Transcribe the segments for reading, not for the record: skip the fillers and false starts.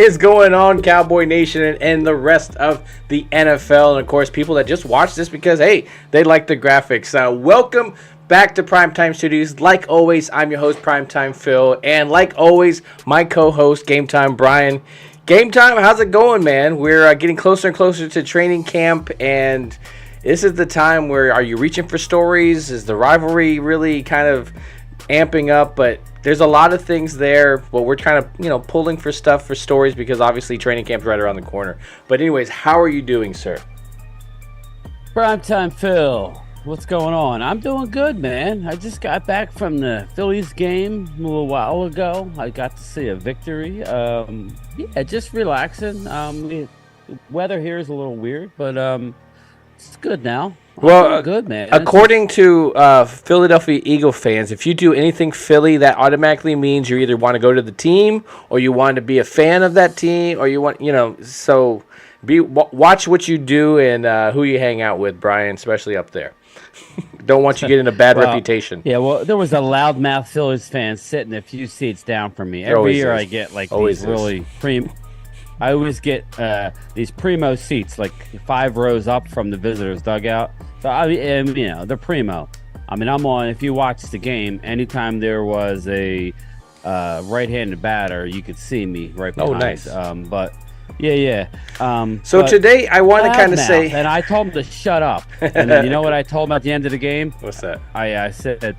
is going on, Cowboy Nation and the rest of the NFL? And, of course, people that just watch this because, hey, they like the graphics. Welcome back to Primetime Studios. Like always, I'm your host, Primetime Phil. And like always, my co-host, GameTime Bryan. GameTime, how's it going, man? We're getting closer and closer to training camp, and this is the time where are you reaching for stories? Is the rivalry really kind of amping up? But there's a lot of things there, but we're kind of, pulling for stuff for stories because obviously training camp's right around the corner. But anyways, how are you doing, sir? Primetime Phil, what's going on? I'm doing good, man. I just got back from the Phillies game a little while ago. I got to see a victory. Just relaxing. The weather here is a little weird, but it's good now. Well, good, man. According to Philadelphia Eagle fans, if you do anything Philly, that automatically means you either want to go to the team or you want to be a fan of that team, or you want, so watch what you do and who you hang out with, Bryan, especially up there. Don't want you getting a bad reputation. Yeah, well, there was a loudmouth Phillies fan sitting a few seats down from me. Every year I get like these really I always get these primo seats, like 5 rows up from the visitors' dugout. So, they're primo. I'm on, if you watch the game, anytime there was a right-handed batter, you could see me right behind. Oh, nice. So today I want to kind of say... And I told him to shut up. And then you know what I told him at the end of the game? What's that? I said...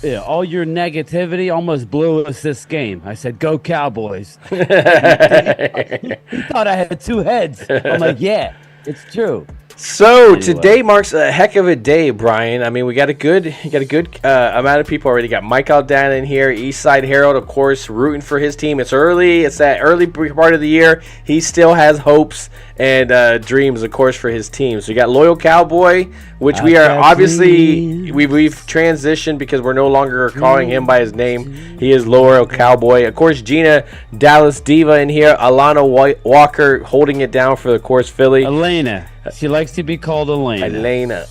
Yeah, all your negativity almost blew us this game. I said, go Cowboys. He thought I had 2 heads. I'm like, yeah, it's true. So today marks a heck of a day, Bryan. I mean, we got a good amount of people already. Got Mike Aldana in here, Eastside Herald, of course, rooting for his team. It's early. It's that early part of the year. He still has hopes and dreams, of course, for his team. So you got Loyal Cowboy, which we are obviously we've transitioned because we're no longer calling him by his name. He is Loyal Cowboy. Of course, Gina, Dallas Diva in here. Alana Walker holding it down for, of course, Philly. Elena. She likes to be called Elena.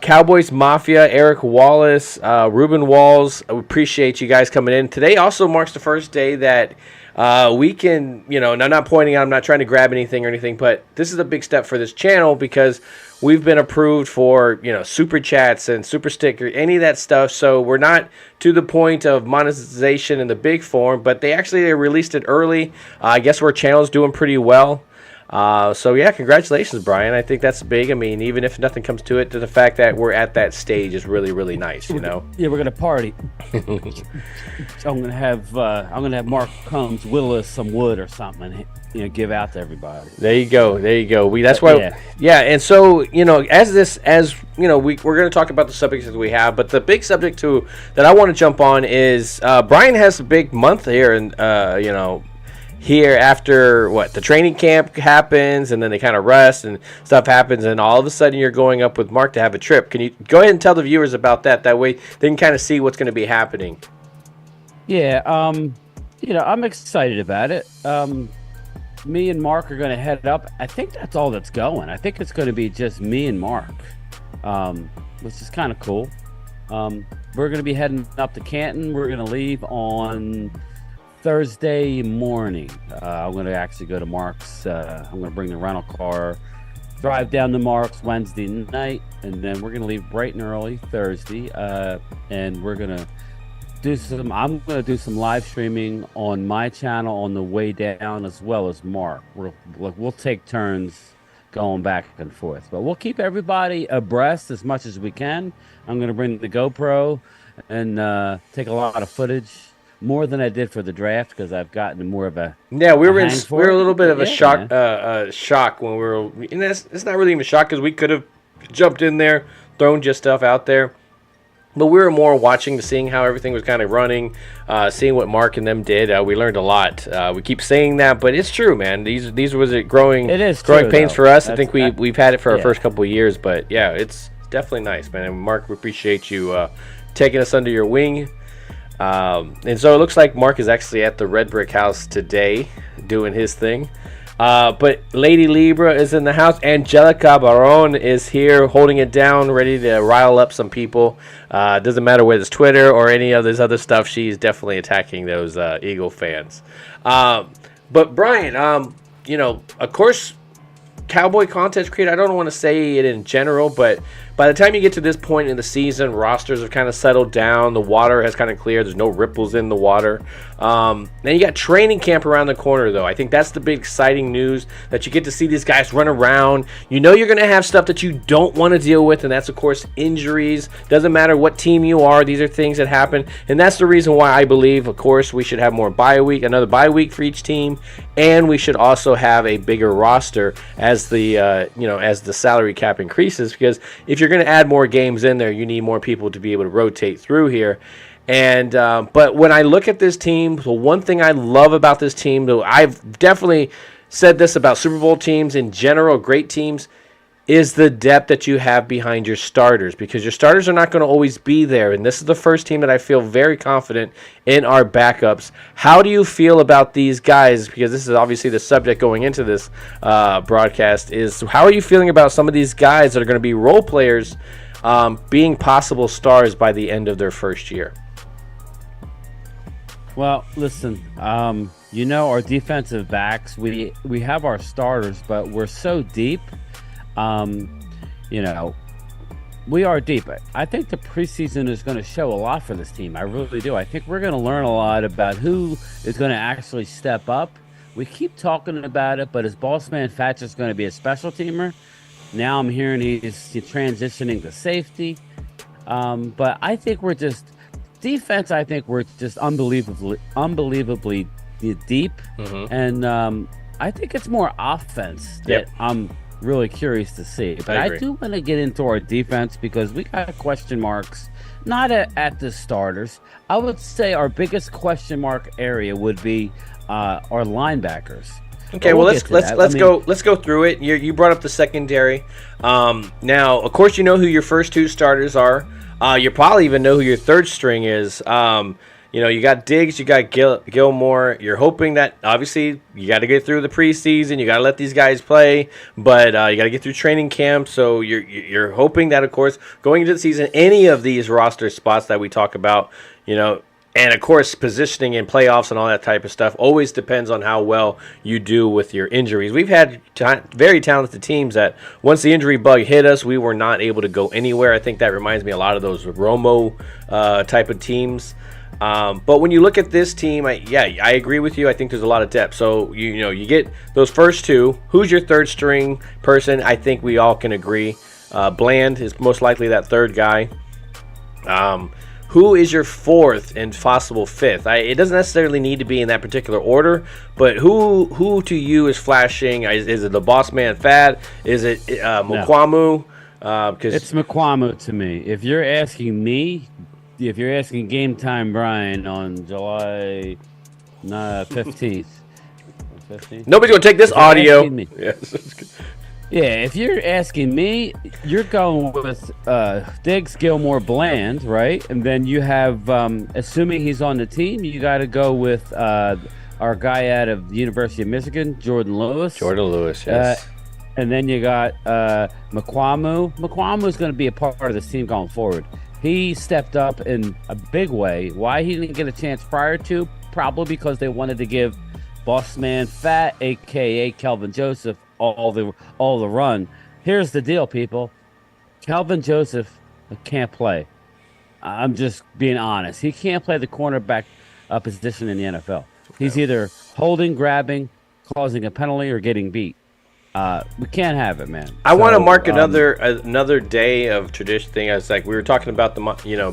Cowboys Mafia, Eric Wallace, Ruben Walls. I appreciate you guys coming in. Today also marks the first day that we can, and I'm not pointing out, I'm not trying to grab anything or anything, but this is a big step for this channel because we've been approved for, super chats and super sticker, any of that stuff. So we're not to the point of monetization in the big form, but they released it early. I guess our channel's doing pretty well. Congratulations, Bryan. I think that's big. I mean, even if nothing comes to it, the fact that we're at that stage is really, really nice. Yeah, we're gonna party. I'm gonna have Mark Combs whittle us some wood or something, and give out to everybody. There you go. That's why. Yeah. And so we're gonna talk about the subjects that we have, but the big subject that I want to jump on is Bryan has a big month here, and here after the training camp happens, and then they kind of rest and stuff happens, and all of a sudden you're going up with Mark to have a trip. Can you go ahead and tell the viewers about that? That way they can kind of see what's going to be happening. Yeah, I'm excited about it. Me and Mark are going to head up. I think that's all that's going. I think it's going to be just me and Mark, which is kind of cool. We're going to be heading up to Canton. We're going to leave on Thursday morning. I'm going to actually go to Mark's. I'm going to bring the rental car, drive down to Mark's Wednesday night, and then we're going to leave bright and early Thursday. And we're going to I'm going to do some live streaming on my channel on the way down, as well as Mark. We'll take turns going back and forth, but we'll keep everybody abreast as much as we can. I'm going to bring the GoPro and take a lot of footage. More than I did for the draft, because I've gotten more of a we were a little bit of a shock when we were, and it's not really even a shock because we could have jumped in there, thrown just stuff out there, but we were more watching to seeing how everything was kind of running, seeing what Mark and them did. We learned a lot. We keep saying that, but it's true, man. These was growing pains for us. I think we've had it for our first couple of years, but yeah, it's definitely nice, man. And Mark, we appreciate you taking us under your wing. And so it looks like Mark is actually at the Red Brick House today doing his thing. But Lady Libra is in the house. Angelica Baron is here holding it down, ready to rile up some people. Doesn't matter whether it's Twitter or any of this other stuff. She's definitely attacking those Eagle fans. But Bryan, of course, Cowboy content creator, I don't want to say it in general, but by the time you get to this point in the season, rosters have kind of settled down. The water has kind of cleared. There's no ripples in the water. Then you got training camp around the corner, though. I think that's the big exciting news, that you get to see these guys run around. You know you're going to have stuff that you don't want to deal with, and that's, of course, injuries. Doesn't matter what team you are. These are things that happen, and that's the reason why I believe, of course, we should have more bye week, another bye week for each team, and we should also have a bigger roster as the as the salary cap increases, because if you're going to add more games in there, you need more people to be able to rotate through here. And but when I look at this team, the one thing I love about this team, though I've definitely said this about Super Bowl teams in general, great teams, is the depth that you have behind your starters, because your starters are not going to always be there. And this is the first team that I feel very confident in our backups. How do you feel about these guys? Because this is obviously the subject going into this broadcast, is how are you feeling about some of these guys that are going to be role players being possible stars by the end of their first year? Well, listen, our defensive backs, we have our starters, but we're so deep. We are deep. I think the preseason is going to show a lot for this team. I really do. I think we're going to learn a lot about who is going to actually step up. We keep talking about it, but is Bossman Fat just going to be a special teamer? Now I'm hearing he's transitioning to safety. But I think we're just defense. I think we're just unbelievably deep. Mm-hmm. And I think it's more offense that I'm really curious to see. But I do want to get into our defense, because we got question marks, not at the starters. I would say our biggest question mark area would be our linebackers. Okay, well let's go through it. You brought up the secondary. Now, of course, you know who your first two starters are. You probably even know who your third string is. You got Diggs, you got Gilmore. You're hoping that, obviously, you got to get through the preseason. You got to let these guys play, but you got to get through training camp. So you're hoping that, of course, going into the season, any of these roster spots that we talk about, and, of course, positioning in playoffs and all that type of stuff always depends on how well you do with your injuries. We've had very talented teams that once the injury bug hit us, we were not able to go anywhere. I think that reminds me a lot of those Romo type of teams. But when you look at this team, I agree with you. I think there's a lot of depth. So, you get those first two. Who's your third string person? I think we all can agree. Bland is most likely that third guy. Who is your fourth and possible fifth? It doesn't necessarily need to be in that particular order, but who to you is flashing? Is it the boss man Fad? Is it Mukwamu? Because it's Mukwamu to me. If you're asking me, if you're asking Game Time Bryan on July 15th. Nobody's going to take this audio. Yeah, if you're asking me, you're going with Diggs, Gilmore, Bland, right? And then you have, assuming he's on the team, you got to go with our guy out of the University of Michigan, Jordan Lewis. Jordan Lewis, yes. And then you got Mukwamu. Mukwamu is going to be a part of this team going forward. He stepped up in a big way. Why he didn't get a chance prior to? Probably because they wanted to give Bossman Fat, a.k.a. Kelvin Joseph, all the run. Here's the deal, people. Kelvin Joseph can't play. I'm just being honest. He can't play the cornerback position in the NFL. He's either holding, grabbing, causing a penalty, or getting beat. We can't have it, man. I want to mark another day of tradition thing. I was like, we were talking about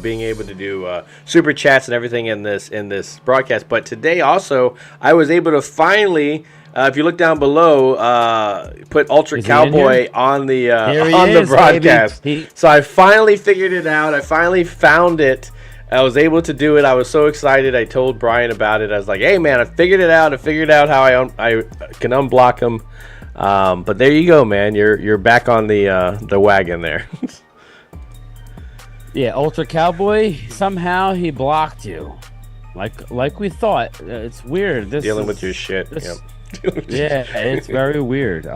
being able to do super chats and everything in this broadcast, but today also I was able to finally, if you look down below, put Ultra Cowboy on the broadcast. So I finally figured it out. I finally found it. I was able to do it. I was so excited. I told Bryan about it. I was like, "Hey, man, I figured it out. I figured out how I can unblock him." But there you go, man. You're back on the wagon there. Yeah, Ultra Cowboy. Somehow he blocked you, like we thought. It's weird. Dealing with your shit. Yeah, it's very weird.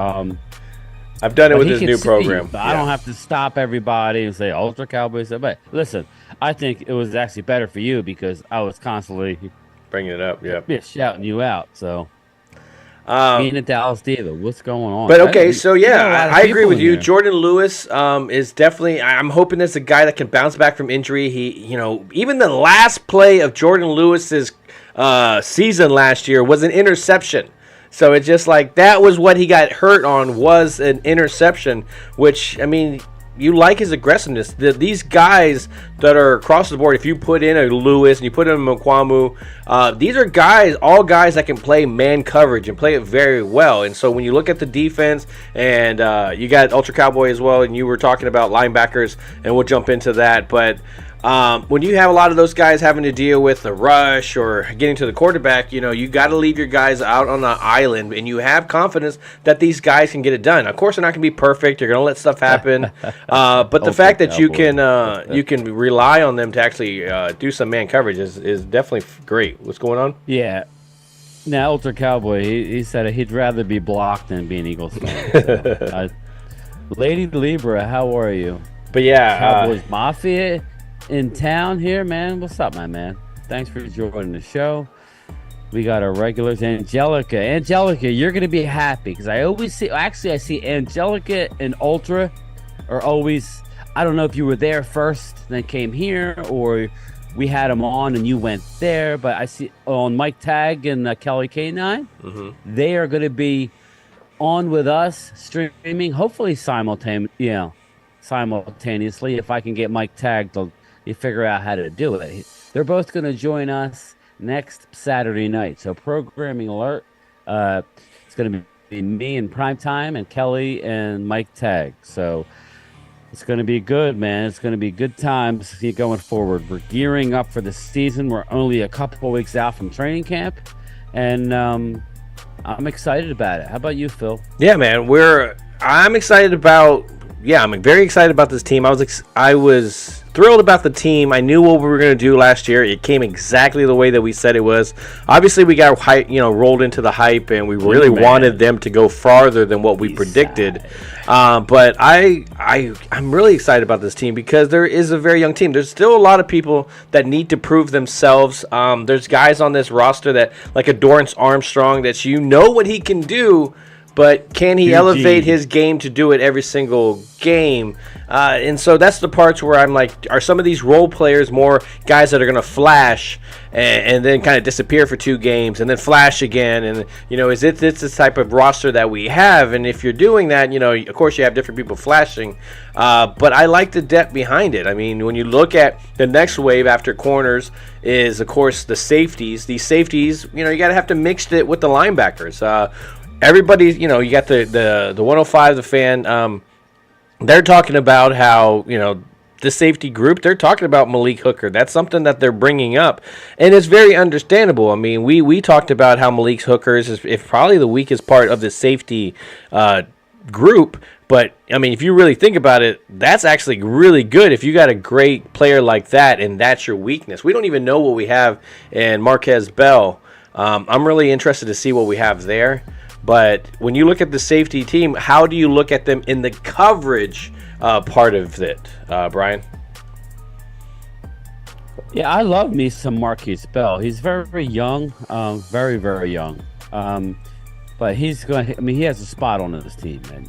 I've done it with his new See, program. I don't have to stop everybody and say Ultra Cowboys. But listen, I think it was actually better for you because I was constantly bringing it up. Yeah, shouting you out. So, being a Dallas Diva, what's going on? But okay, so yeah, I agree with you. Jordan Lewis is definitely. I'm hoping that's a guy that can bounce back from injury. Even the last play of Jordan Lewis's season last year was an interception. So it's just like that was what he got hurt on, was an interception, which, I mean, you like his aggressiveness. These guys that are across the board, if you put in a Lewis and you put in a Mukwamu, these are all guys that can play man coverage and play it very well. And so when you look at the defense, and you got Ultra Cowboy as well, and you were talking about linebackers, and we'll jump into that, but when you have a lot of those guys having to deal with the rush or getting to the quarterback, you got to leave your guys out on the island, and you have confidence that these guys can get it done. Of course, they're not going to be perfect. You're going to let stuff happen. But the fact that you can rely on them to actually do some man coverage is definitely great. What's going on? Yeah. Now, Ultra Cowboy, he said he'd rather be blocked than be an Eagles fan. So, Lady Libra, how are you? But yeah, Cowboys Mafia in town here, man. What's up, my man? Thanks for joining the show. We got our regulars, Angelica, you're gonna be happy because I always see. Actually, I see Angelica and Ultra are always. I don't know if you were there first, then came here, or we had them on and you went there. But I see on Mike Tag and Kelly K9, they are gonna be on with us streaming, hopefully simultaneously. If I can get Mike Tag to. You figure out how to do it. They're both going to join us next Saturday night. So programming alert. It's going to be me and Primetime and Kelly and Mike Tag. So it's going to be good, man. It's going to be good times going forward. We're gearing up for the season. We're only a couple of weeks out from training camp. And I'm excited about it. How about you, Phil? Yeah, man. I'm excited about... Yeah, I'm very excited about this team. I was thrilled about the team. I knew what we were going to do last year. It came exactly the way that we said it was. Obviously, we got rolled into the hype, and we really wanted them to go farther than what we predicted. But I'm really excited about this team because there is a very young team. There's still a lot of people that need to prove themselves. There's guys on this roster that, like a Dorrance Armstrong, that what he can do. But can he elevate his game to do it every single game? And so that's the parts where I'm like, are some of these role players more guys that are going to flash and then kind of disappear for 2 games and then flash again? And, is it this type of roster that we have? And if you're doing that, of course you have different people flashing. But I like the depth behind it. I mean, when you look at the next wave after corners is, of course, the safeties. These safeties, you got to have to mix it with the linebackers. Everybody, you got the 105, the fan. They're talking about how, the safety group, they're talking about Malik Hooker. That's something that they're bringing up. And it's very understandable. I mean, we talked about how Malik Hooker is probably the weakest part of the safety group. But, I mean, if you really think about it, that's actually really good if you got a great player like that and that's your weakness. We don't even know what we have in Marquez Bell. I'm really interested to see what we have there. But when you look at the safety team, how do you look at them in the coverage part of it, Bryan? Yeah, I love me some Marquise Bell. He's very, very young, very, very young. But he's going. I mean, he has a spot on this team, and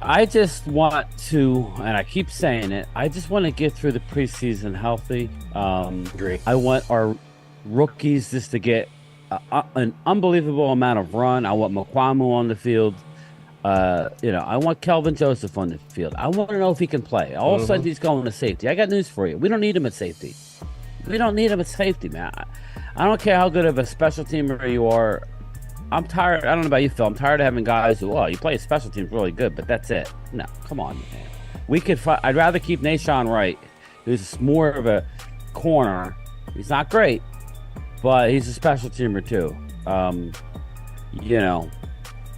I just want to, and I keep saying it. I just want to get through the preseason healthy. Agree. I want our rookies just to get an unbelievable amount of run. I want Mukwamu on the field. I want Kelvin Joseph on the field. I want to know if he can play. All of a sudden, he's going to safety. I got news for you. We don't need him at safety. We don't need him at safety, man. I don't care how good of a special teamer you are. I'm tired. I don't know about you, Phil. I'm tired of having guys who, you play special teams really good, but that's it. No, come on, man. We could. I'd rather keep Nashawn Wright, who's more of a corner. He's not great, but he's a special teamer too.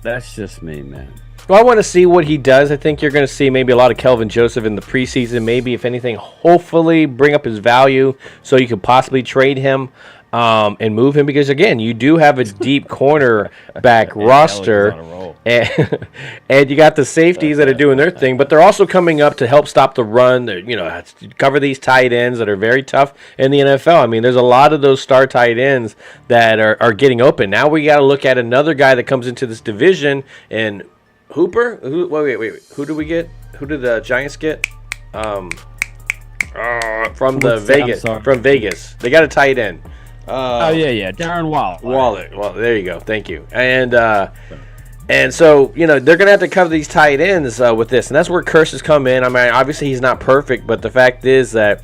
That's just me, man. Well, I want to see what he does. I think you're going to see maybe a lot of Kelvin Joseph in the preseason. Maybe, if anything, hopefully bring up his value so you could possibly trade him. and move him because, again, you do have a deep cornerback roster, and you got the safeties that are doing their thing, but they're also coming up to help stop the run. They're, cover these tight ends that are very tough in the NFL. I mean, there's a lot of those star tight ends that are getting open. Now we got to look at another guy that comes into this division, and Hooper. Wait. Who do we get? Who did the Giants get? From Vegas. They got a tight end. Darren Waller. Well, there you go. Thank you. And so, they're going to have to cover these tight ends with this. And that's where curses come in. I mean, obviously he's not perfect, but the fact is that,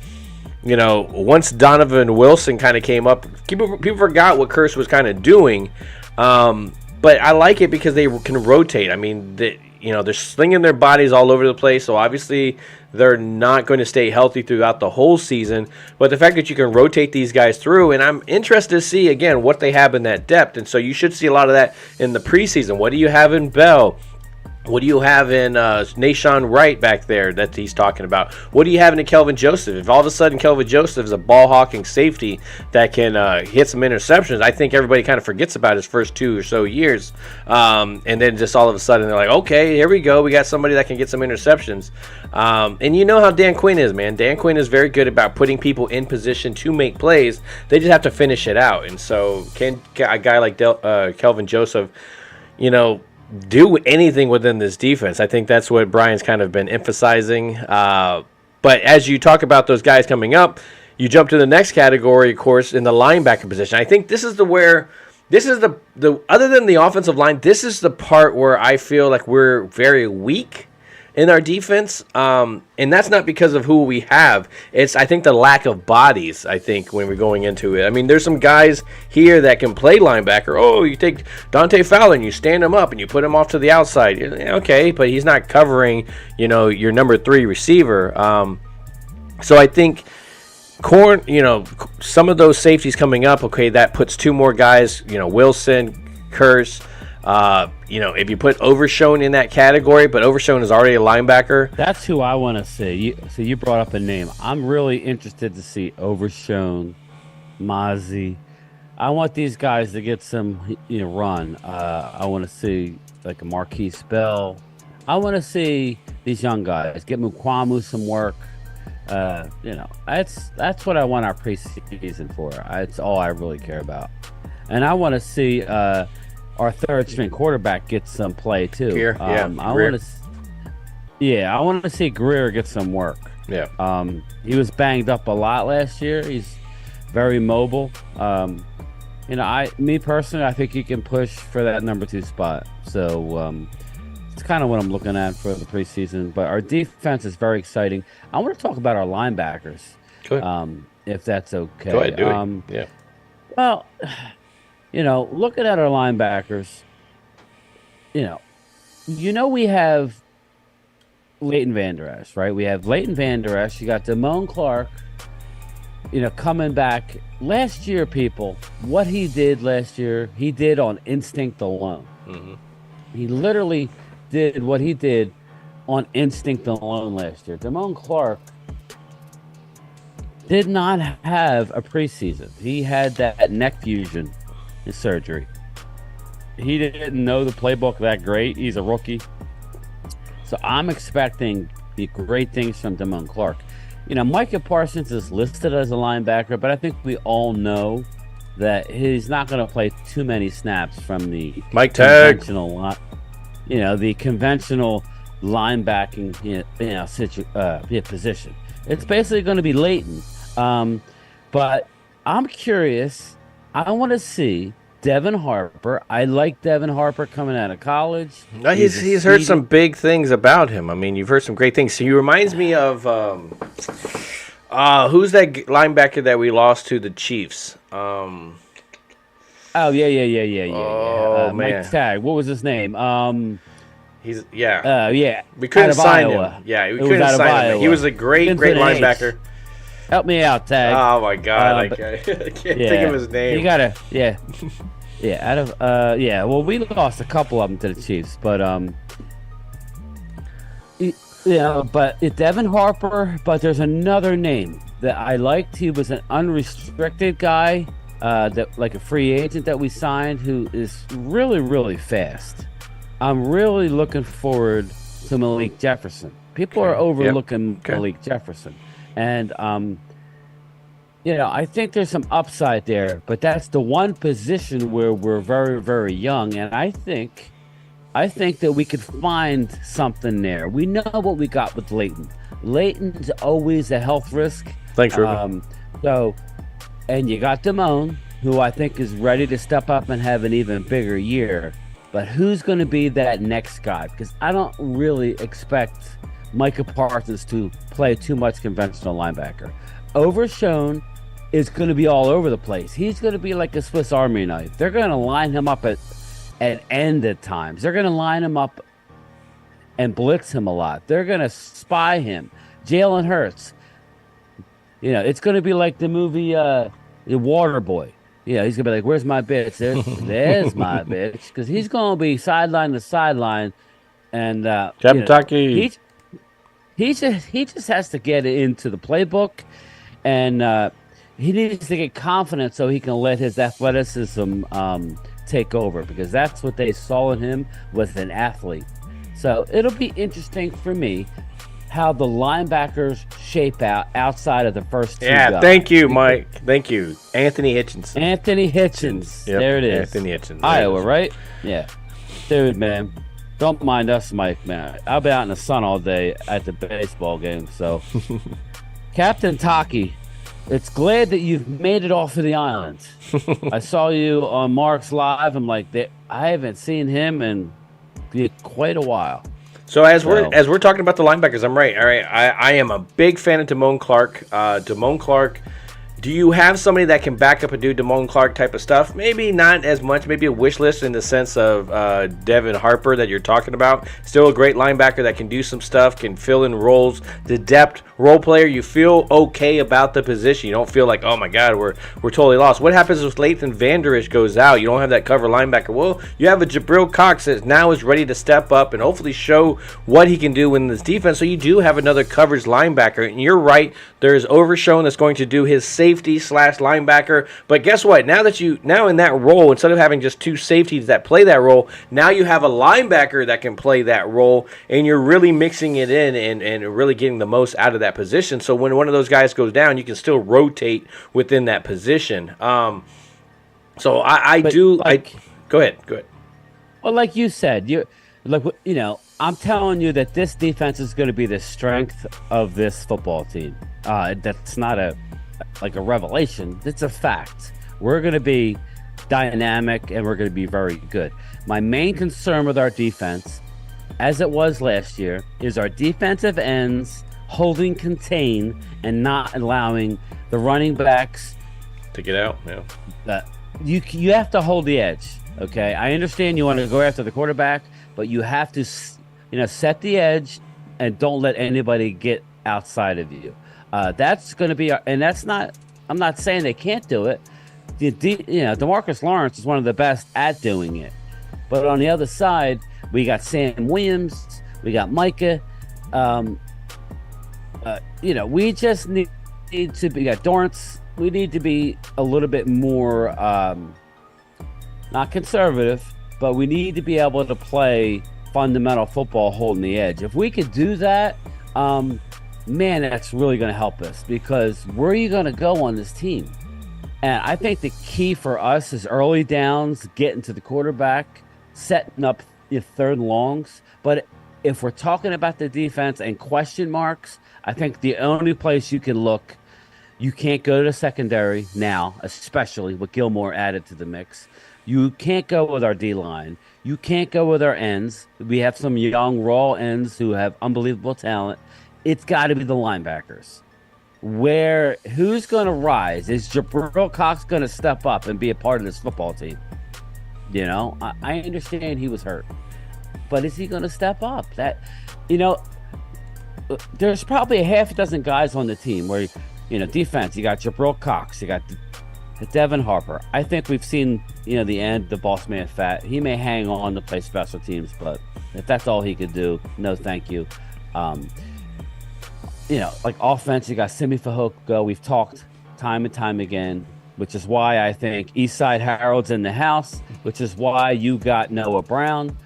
once Donovan Wilson kind of came up, people forgot what Curse was kind of doing. But I like it because they can rotate. I mean, they're slinging their bodies all over the place, so obviously they're not going to stay healthy throughout the whole season. But the fact that you can rotate these guys through, and I'm interested to see, again, what they have in that depth. And so you should see a lot of that in the preseason. What do you have in Bell? What do you have in Nashawn Wright back there that he's talking about? What do you have in Kelvin Joseph? If all of a sudden Kelvin Joseph is a ball-hawking safety that can hit some interceptions, I think everybody kind of forgets about his first 2 or so years. And then just all of a sudden they're like, okay, here we go. We got somebody that can get some interceptions. And you know how Dan Quinn is, man. Dan Quinn is very good about putting people in position to make plays. They just have to finish it out. And so can a guy like Kelvin Joseph, do anything within this defense? I think that's what Bryan's kind of been emphasizing. But as you talk about those guys coming up, you jump to the next category, of course, in the linebacker position. I think this is the other than the offensive line, this is the part where I feel like we're very weak in our defense. And that's not because of who we have. It's, I think, the lack of bodies, I think, when we're going into it. I mean, there's some guys here that can play linebacker. Oh, you take Dante Fowler and you stand him up and you put him off to the outside. Okay, but he's not covering, your number 3 receiver. So I think some of those safeties coming up, okay, that puts 2 more guys, Wilson, Curse. If you put Overshown in that category, but Overshown is already a linebacker. That's who I want to see. You brought up a name. I'm really interested to see Overshown, Mozzie. I want these guys to get some, run. I want to see like a Marquise Bell. I want to see these young guys get Mukwamu some work. That's what I want our preseason for. That's all I really care about, and I want to see our third string quarterback get some play too. Greer, I want to see Greer get some work. Yeah. He was banged up a lot last year. He's very mobile. Me personally, I think he can push for that number 2 spot. So it's kind of what I'm looking at for the preseason. But our defense is very exciting. I want to talk about our linebackers. Go ahead. If that's okay. Go ahead, do it. Yeah. Well, looking at our linebackers, we have Leighton Vander Esch, right? We have Leighton Vander Esch. You got Damone Clark, coming back. Last year, people, what he did last year, he did on instinct alone. Mm-hmm. He literally did what he did on instinct alone last year. Damone Clark did not have a preseason. He had that neck fusion surgery. He didn't know the playbook that great. He's a rookie. So I'm expecting the great things from Damone Clark. Micah Parsons is listed as a linebacker, but I think we all know that he's not going to play too many snaps from the conventional, the conventional linebacking, position. It's basically going to be Leighton. But I'm curious. I want to see Devin Harper. I like Devin Harper coming out of college. He's heard some big things about him. I mean, you've heard some great things. So he reminds me of who's that linebacker that we lost to the Chiefs? Oh, Oh, man. man. Mike Tag. What was his name? We couldn't sign him. Yeah, we couldn't sign him. He was a great linebacker. Help me out, Tag. Oh my God, I can't think of his name. You gotta, Well, we lost a couple of them to the Chiefs, but Devin Harper. But there's another name that I liked. He was an unrestricted guy. that like a free agent that we signed who is really, really fast. I'm really looking forward to Malik Jefferson. People are overlooking Malik Jefferson. And, I think there's some upside there, but that's the one position where we're very, very young. And I think that we could find something there. We know what we got with Leighton. Leighton's always a health risk. Thanks, Ruben. And you got Damone, who I think is ready to step up and have an even bigger year. But who's going to be that next guy? Because I don't really expect Micah Parsons to play too much conventional linebacker. Overshown is going to be all over the place. He's going to be like a Swiss Army knife. They're going to line him up at end at times. They're going to line him up and blitz him a lot. They're going to spy him. Jalen Hurts. It's going to be like the movie The Waterboy. He's going to be like, where's my bitch? There's my bitch. Because he's going to be sideline to sideline. And Kentucky. He just has to get into the playbook. And he needs to get confident so he can let his athleticism take over. Because that's what they saw in him, was an athlete. So it'll be interesting for me how the linebackers shape out outside of the first two guys. Thank you, Mike. Thank you. Anthony Hitchens. Yep, there it is. Anthony Hitchens. Iowa, right? Yeah. Dude, man. Don't mind us, Mike, man. I'll be out in the sun all day at the baseball game, so. Captain Taki, it's glad that you've made it off of the island. I saw you on Mark's Live. I'm like, I haven't seen him in quite a while. So as we're talking about the linebackers, I'm right. All right, I am a big fan of Damone Clark. Damone Clark. Do you have somebody that can back up and do Damone Clark type of stuff? Maybe not as much. Maybe a wish list in the sense of Devin Harper that you're talking about. Still a great linebacker that can do some stuff, can fill in roles. The depth role player, you feel okay about the position. You don't feel like, oh my God, we're totally lost. What happens if Leighton Vander Esch goes out? You don't have that cover linebacker. Well, you have a Jabril Cox that now is ready to step up and hopefully show what he can do in this defense. So you do have another coverage linebacker. And you're right, there's Overshown that's going to do his safety/linebacker. But guess what? Now in that role, instead of having just two safeties that play that role, now you have a linebacker that can play that role, and you're really mixing it in and really getting the most out of that position. So when one of those guys goes down, you can still rotate within that position. So go ahead. Well, like you said, I'm telling you that this defense is going to be the strength of this football team. That's not a revelation. It's a fact. We're going to be dynamic and we're going to be very good. My main concern with our defense, as it was last year, is our defensive ends holding contain and not allowing the running backs to get out. Yeah. You have to hold the edge. Okay, I understand you want to go after the quarterback, but you have to, set the edge and don't let anybody get outside of you. That's going to be, and that's not. I'm not saying they can't do it. DeMarcus Lawrence is one of the best at doing it. But on the other side, we got Sam Williams, we got Micah. We just need to be. We got Dorrance. We need to be a little bit more, not conservative, but we need to be able to play fundamental football, holding the edge. If we could do that, man, that's really going to help us, because where are you going to go on this team? And I think the key for us is early downs, getting to the quarterback, setting up your third and longs. But if we're talking about the defense and question marks, I think the only place you can look, you can't go to secondary now, especially with Gilmore added to the mix. You can't go with our D-line. You can't go with our ends. We have some young, raw ends who have unbelievable talent. It's got to be the linebackers. Who's going to rise? Is Jabril Cox going to step up and be a part of this football team? I understand he was hurt, but is he going to step up? There's probably a half a dozen guys on the team where, defense, you got Jabril Cox, you got Devin Harper. I think we've seen, the end, the boss man fat. He may hang on to play special teams, but if that's all he could do, no thank you. Like offense, you got Simi Fehoko. We've talked time and time again. which is why I think Eastside Harold's in the house, which is why you got Noah Brown.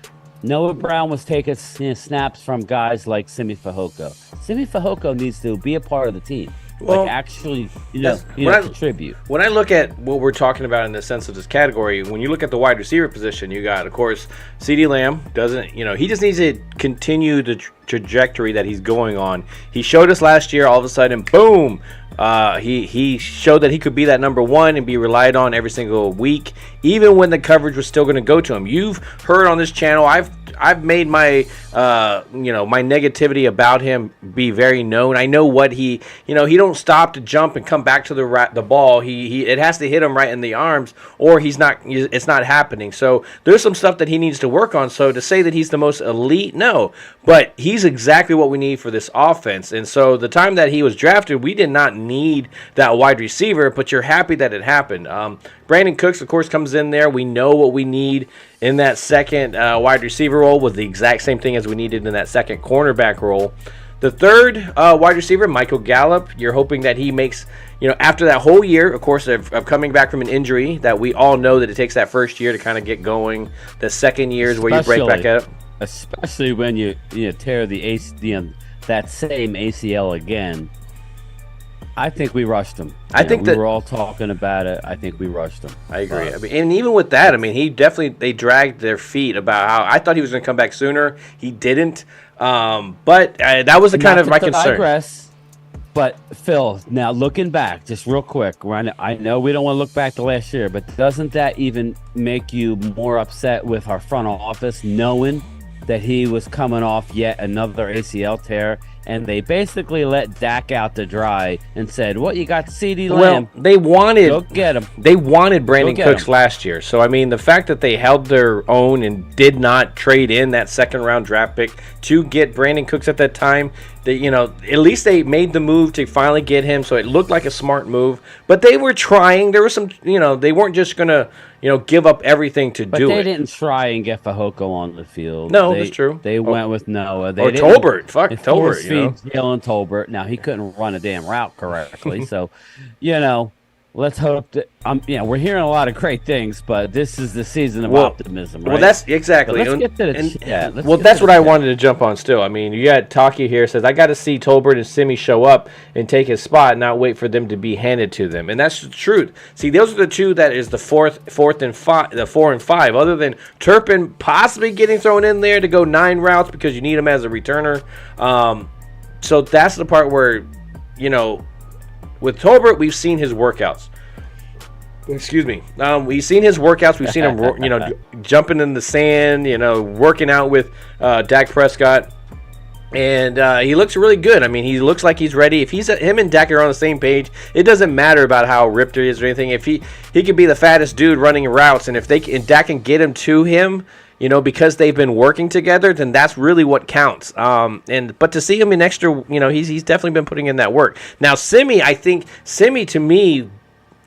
Noah Brown was taking snaps from guys like Simi Fehoko. Simi Fehoko needs to be a part of the team. Well, like actually, contribute. When I look at what we're talking about in the sense of this category, when you look at the wide receiver position, you got, of course, CeeDee Lamb doesn't, he just needs to continue the trajectory that he's going on. He showed us last year, all of a sudden, boom, he showed that he could be that number one and be relied on every single week, even when the coverage was still going to go to him. You've heard on this channel, I've made my my negativity about him be very known. I know what he don't stop to jump and come back to the ball. It has to hit him right in the arms, or it's not happening. So there's some stuff that he needs to work on. So to say that he's the most elite, no, but he's exactly what we need for this offense. And so the time that he was drafted, we did not need that wide receiver, but you're happy that it happened. Brandon Cooks, of course, comes in there. We know what we need in that second wide receiver role was the exact same thing as we needed in that second cornerback role. The third wide receiver, Michael Gallup, you're hoping that he makes, after that whole year, of course, of coming back from an injury, that we all know that it takes that first year to kind of get going. The second year is where you break back up. Especially when you tear that same ACL again. I think we rushed him. We were all talking about it. I think we rushed him. I agree. And even with that, they dragged their feet about how I thought he was going to come back sooner. He didn't. But that was my concern. But Phil, now looking back, just real quick, I know we don't want to look back to last year, but doesn't that even make you more upset with our front office knowing that he was coming off yet another ACL tear? And they basically let Dak out to dry and said, "What, you got CeeDee Lamb?" Well, they wanted go get him. They wanted Brandon Cooks last year. So the fact that they held their own and did not trade in that second round draft pick to get Brandon Cooks at that time, at least they made the move to finally get him. So it looked like a smart move. But they were trying. There was some, they weren't just gonna, give up everything to do it. But they didn't try and get Fehoko on the field. No, that's true. They went with Noah. Or Tolbert. Fuck Tolbert. Jalen Tolbert. Now, he couldn't run a damn route correctly. So, let's hope that we're hearing a lot of great things, but this is the season of optimism, right? Well, that's exactly. So let's get to that's what I wanted to jump on still. You got Taki here says, I got to see Tolbert and Simi show up and take his spot, and not wait for them to be handed to them. And that's the truth. See, those are the two that is the four and five. Other than Turpin possibly getting thrown in there to go 9 routes because you need him as a returner. So that's the part where, with Tolbert, we've seen his workouts. Excuse me. We've seen his workouts. We've seen him, jumping in the sand, working out with Dak Prescott. And he looks really good. He looks like he's ready. If him and Dak are on the same page, it doesn't matter about how ripped he is or anything. If he could be the fattest dude running routes, and if Dak can get him to him, because they've been working together, then that's really what counts. But to see him in extra, he's definitely been putting in that work. Now, Simi, to me,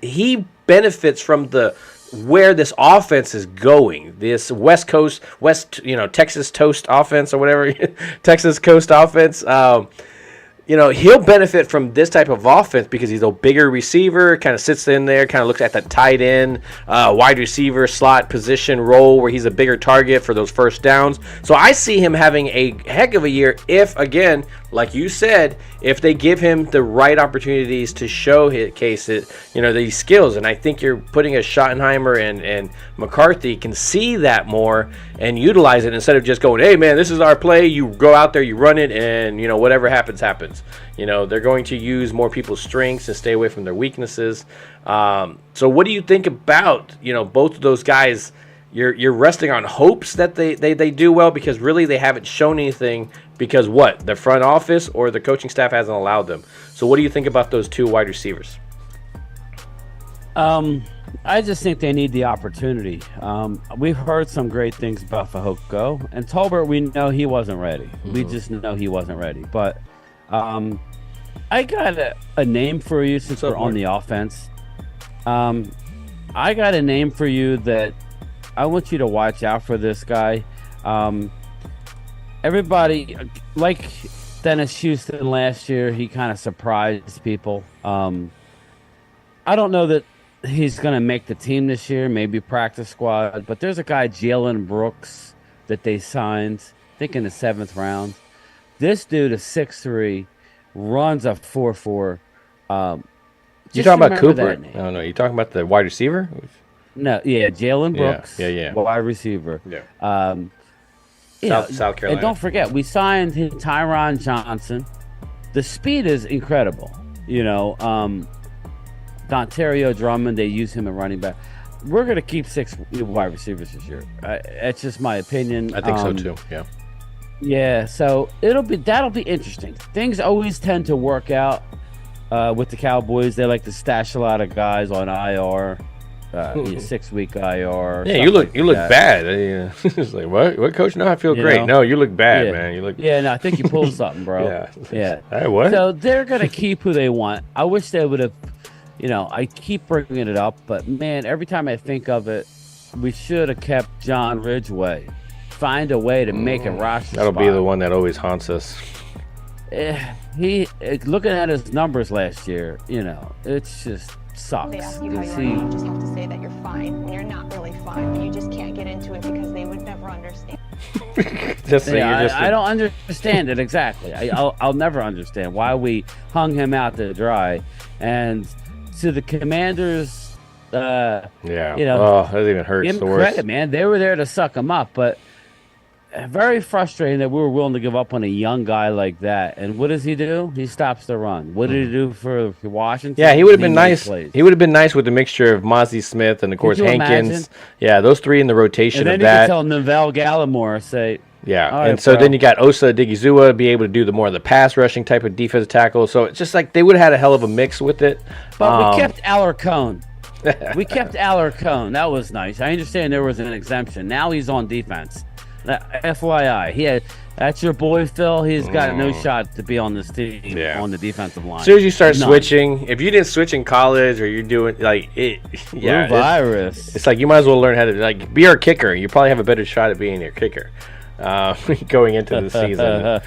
he benefits from where this offense is going. This Texas Toast offense or whatever, Texas Coast offense. He'll benefit from this type of offense because he's a bigger receiver, kind of sits in there, kind of looks at the tight end, wide receiver slot position role where he's a bigger target for those first downs. So I see him having a heck of a year if, again, like you said, if they give him the right opportunities to showcase these skills. And I think you're putting a Schottenheimer and McCarthy can see that more and utilize it instead of just going, hey, man, this is our play. You go out there, you run it, and, whatever happens, happens. They're going to use more people's strengths and stay away from their weaknesses. So what do you think about, both of those guys? You're resting on hopes that they do well because really they haven't shown anything because what? The front office or the coaching staff hasn't allowed them. So what do you think about those two wide receivers? I just think they need the opportunity. We've heard some great things about Fehoko, and Tolbert, we know he wasn't ready. Mm-hmm. We just know he wasn't ready. But I got a name for you since we're on the offense. I got a name for you that I want you to watch out for this guy. Everybody, like Dennis Houston last year, he kind of surprised people. I don't know that he's going to make the team this year, maybe practice squad. But there's a guy, Jalen Brooks, that they signed, I think in the 7th round. This dude is 6'3", runs a 4.4. You talking about Cooper? No, no. You talking about the wide receiver? No, yeah, Jalen Brooks, yeah, wide receiver. Yeah. South Carolina. And don't forget, we signed Tyron Johnson. The speed is incredible. Dontario Drummond, they use him at running back. We're going to keep 6 wide receivers this year. That's just my opinion. I think so too. Yeah. Yeah. So that'll be interesting. Things always tend to work out with the Cowboys. They like to stash a lot of guys on IR, 6-week IR. Yeah, you look bad. It's like what coach? No, I feel great. No, you look bad, man. You look. Yeah, no, I think you pulled something, bro. Yeah. Hey, what? So they're going to keep who they want. I wish they would have. I keep bringing it up, but man, every time I think of it, we should have kept John Ridgeway. Find a way to make a roster That'll spot. be the one that always haunts us. He looking at his numbers last year, it's just sucks. They ask you how you are, you just have to say that you're fine when you're not really fine, but you just can't get into it because they would never understand. I don't understand it exactly. I'll never understand why we hung him out to dry. And to the Commanders, that even hurts. Give them credit, man. They were there to suck him up, but very frustrating that we were willing to give up on a young guy like that. And what does he do? He stops the run. What did he do for Washington? Yeah, he would have been nice. He would have been nice with the mixture of Mozzie Smith and, of course, Hankins. Imagine? Yeah, those 3 in the rotation and of that. And then you could tell Neville Gallimore, say, yeah, right, and so then you got Osa Odigizua be able to do the more of the pass rushing type of defensive tackle. So it's just like they would have had a hell of a mix with it. But we kept Alarcon. That was nice. I understand there was an exemption. Now he's on defense. FYI, that's your boy Phil. He's got no shot to be on this team on the defensive line. As soon as you start switching, if you didn't switch in college or you're doing virus, it's like you might as well learn how to be our kicker. You probably have a better shot at being your kicker. Going into the season.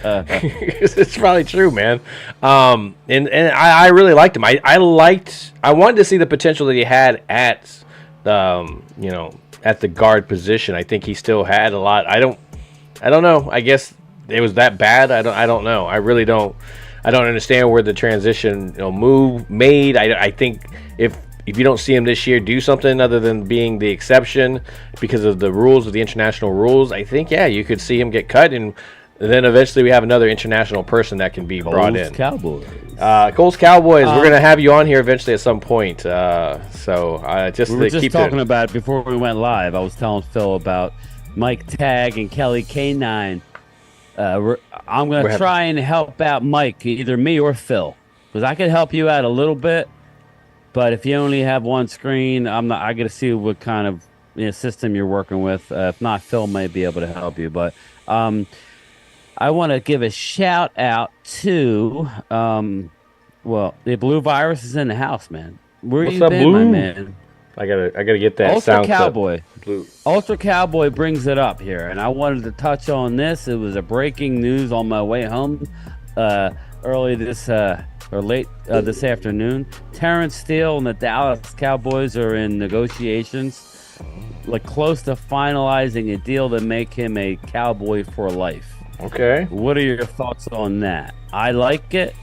It's probably true, man. And I really liked him. I wanted to see the potential that he had at at the guard position. I think he still had a lot. I don't know. I guess it was that bad. I don't know. I really don't. I don't understand where the transition move made. I think if you don't see him this year do something other than being the exception because of the rules of the international rules, I think you could see him get cut, and then eventually we have another international person that can be brought in. Colts Cowboys. We're gonna have you on here eventually at some point. We were just talking about it before we went live. I was telling Phil about Mike Tagg and Kelly K9. I'm gonna try and help out Mike, either me or Phil, because I could help you out a little bit. But if you only have one screen, I got to see what kind of system you're working with. If not, Phil may be able to help you. But I want to give a shout out to, the Blue Virus is in the house, man. Where What's you up, been, Blue? my man? I gotta get that Ultra sound Cowboy. Blue. Ultra Cowboy brings it up here, and I wanted to touch on this. It was a breaking news on my way home early this afternoon. Terrence Steele and the Dallas Cowboys are in negotiations, close to finalizing a deal to make him a Cowboy for life. Okay. What are your thoughts on that? I like it.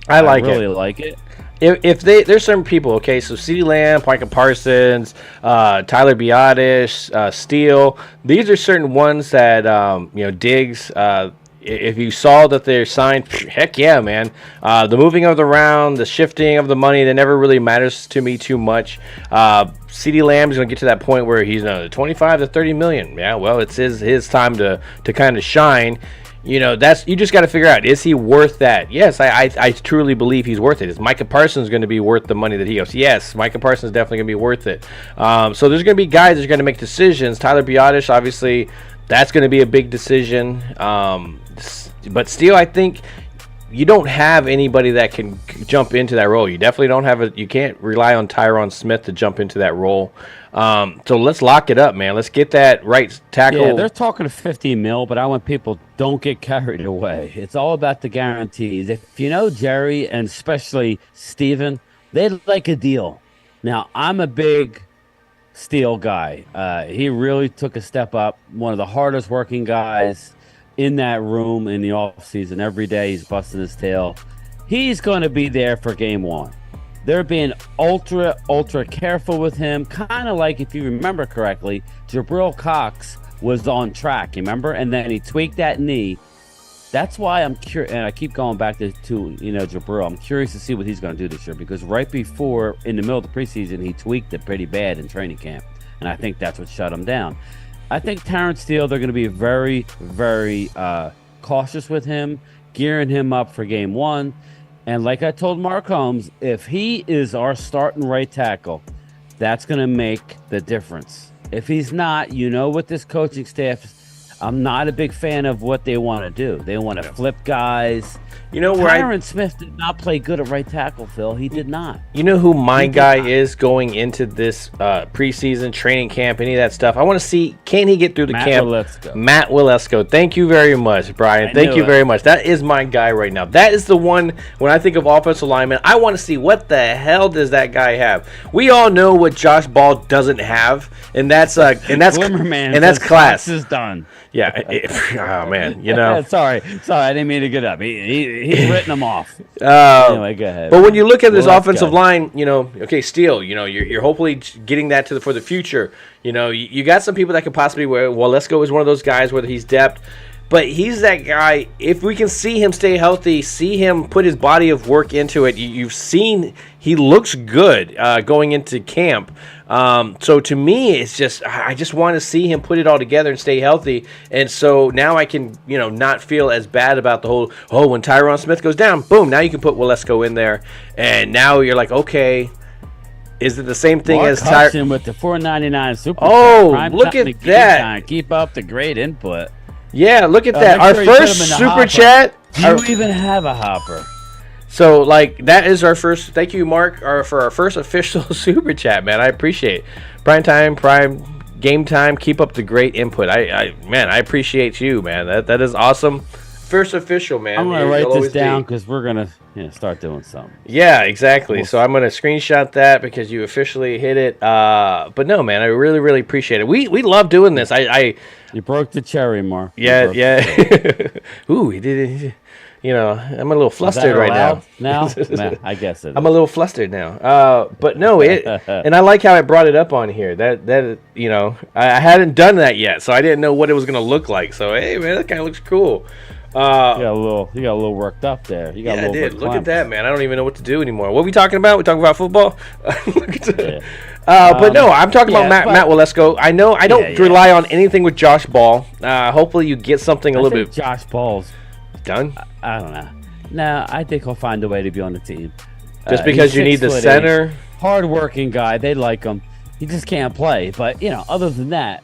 I really like it. If there's certain people, okay, so CeeDee Lamb, Micah Parsons, Tyler Biadasz, Steele, these are certain ones that Diggs. If you saw that they're signed, heck yeah, man. The moving of the round, the shifting of the money, that never really matters to me too much. CeeDee Lamb is going to get to that point where he's 25 to 30 million. Yeah, well, it's his time to kind of shine. You just got to figure out, is he worth that? Yes, I truly believe he's worth it. Is Micah Parsons going to be worth the money that he owes? Yes, Micah Parsons is definitely going to be worth it. So there's going to be guys that are going to make decisions. Tyler Biadasz, obviously, that's going to be a big decision. But still, I think you don't have anybody that can jump into that role. You definitely don't have you can't rely on Tyron Smith to jump into that role. So let's lock it up, man. Let's get that right tackle. Yeah, they're talking to $50 million, but I want people don't get carried away. It's all about the guarantees. If you know Jerry and especially Steven, they'd like a deal. Now, I'm a big Steele guy. He really took a step up. One of the hardest working guys in that room in the offseason. Every day he's busting his tail. He's going to be there for game one. They're being ultra careful with him. Kind of like, if you remember correctly, Jabril Cox was on track, you remember? And then he tweaked that knee. That's why I'm curious, and I keep going back to Jabril. I'm curious to see what he's going to do this year, because right before, in the middle of the preseason, he tweaked it pretty bad in training camp, and I think that's what shut him down. I think Terrence Steele, they're going to be very, very cautious with him, gearing him up for game one. And like I told Mark Holmes, if he is our starting right tackle, that's going to make the difference. If he's not, with this coaching staff, I'm not a big fan of what they want to do. They want to flip guys. Tyron Smith did not play good at right tackle, Phil. He did not. You know who my guy is going into this preseason training camp, any of that stuff? I want to see, can he get through the camp? Matt Waletzko. Thank you very much, Brian. Thank you very much. That is my guy right now. That is the one, when I think of offensive lineman, I want to see what the hell does that guy have. We all know what Josh Ball doesn't have, and that's Glimmerman, and that's class. Is done. Yeah. Oh man, Sorry, I didn't mean to get up. He's written them off. Anyway, go ahead. But when you look at this offensive line, okay, Steele, you're hopefully getting that for the future. You got some people that could possibly. Waletzko is one of those guys where he's depth. But he's that guy, if we can see him stay healthy, see him put his body of work into it, you've seen he looks good going into camp. So to me, it's just, I just want to see him put it all together and stay healthy. And so now I can, not feel as bad about the whole, when Tyron Smith goes down, boom, now you can put Waletzko in there. And now you're like, okay, is it the same thing Mark as Tyron? with the $4.99 super? Oh, look at that. Keep up the great input. Yeah, look at that. Our first super chat. Do you even have a hopper? So, that is our first. Thank you, Mark, for our first official super chat, man. I appreciate it. Prime game time. Keep up the great input. I appreciate you, man. That is awesome. First official, man. I'm gonna write this down because we're gonna start doing something. Yeah, exactly. So I'm gonna screenshot that because you officially hit it. But no, man, I really, really appreciate it. We love doing this. You broke the cherry, Mark. Yeah. Ooh, he did. I'm a little flustered right now. Now, I guess it. I'm a little flustered now. But no, and I like how I brought it up on here. That I hadn't done that yet, so I didn't know what it was gonna look like. So hey, man, that kind of looks cool. You got a little worked up there. I did. Look at that, man. I don't even know what to do anymore. What are we talking about? We talking about football? But no, I'm talking about Matt Waletzko. I know I don't rely on anything with Josh Ball. Hopefully you get something a little bit. Josh Ball's done. I don't know. No, I think he'll find a way to be on the team. Just because you need the center. Hard-working guy. They like him. He just can't play. But, other than that,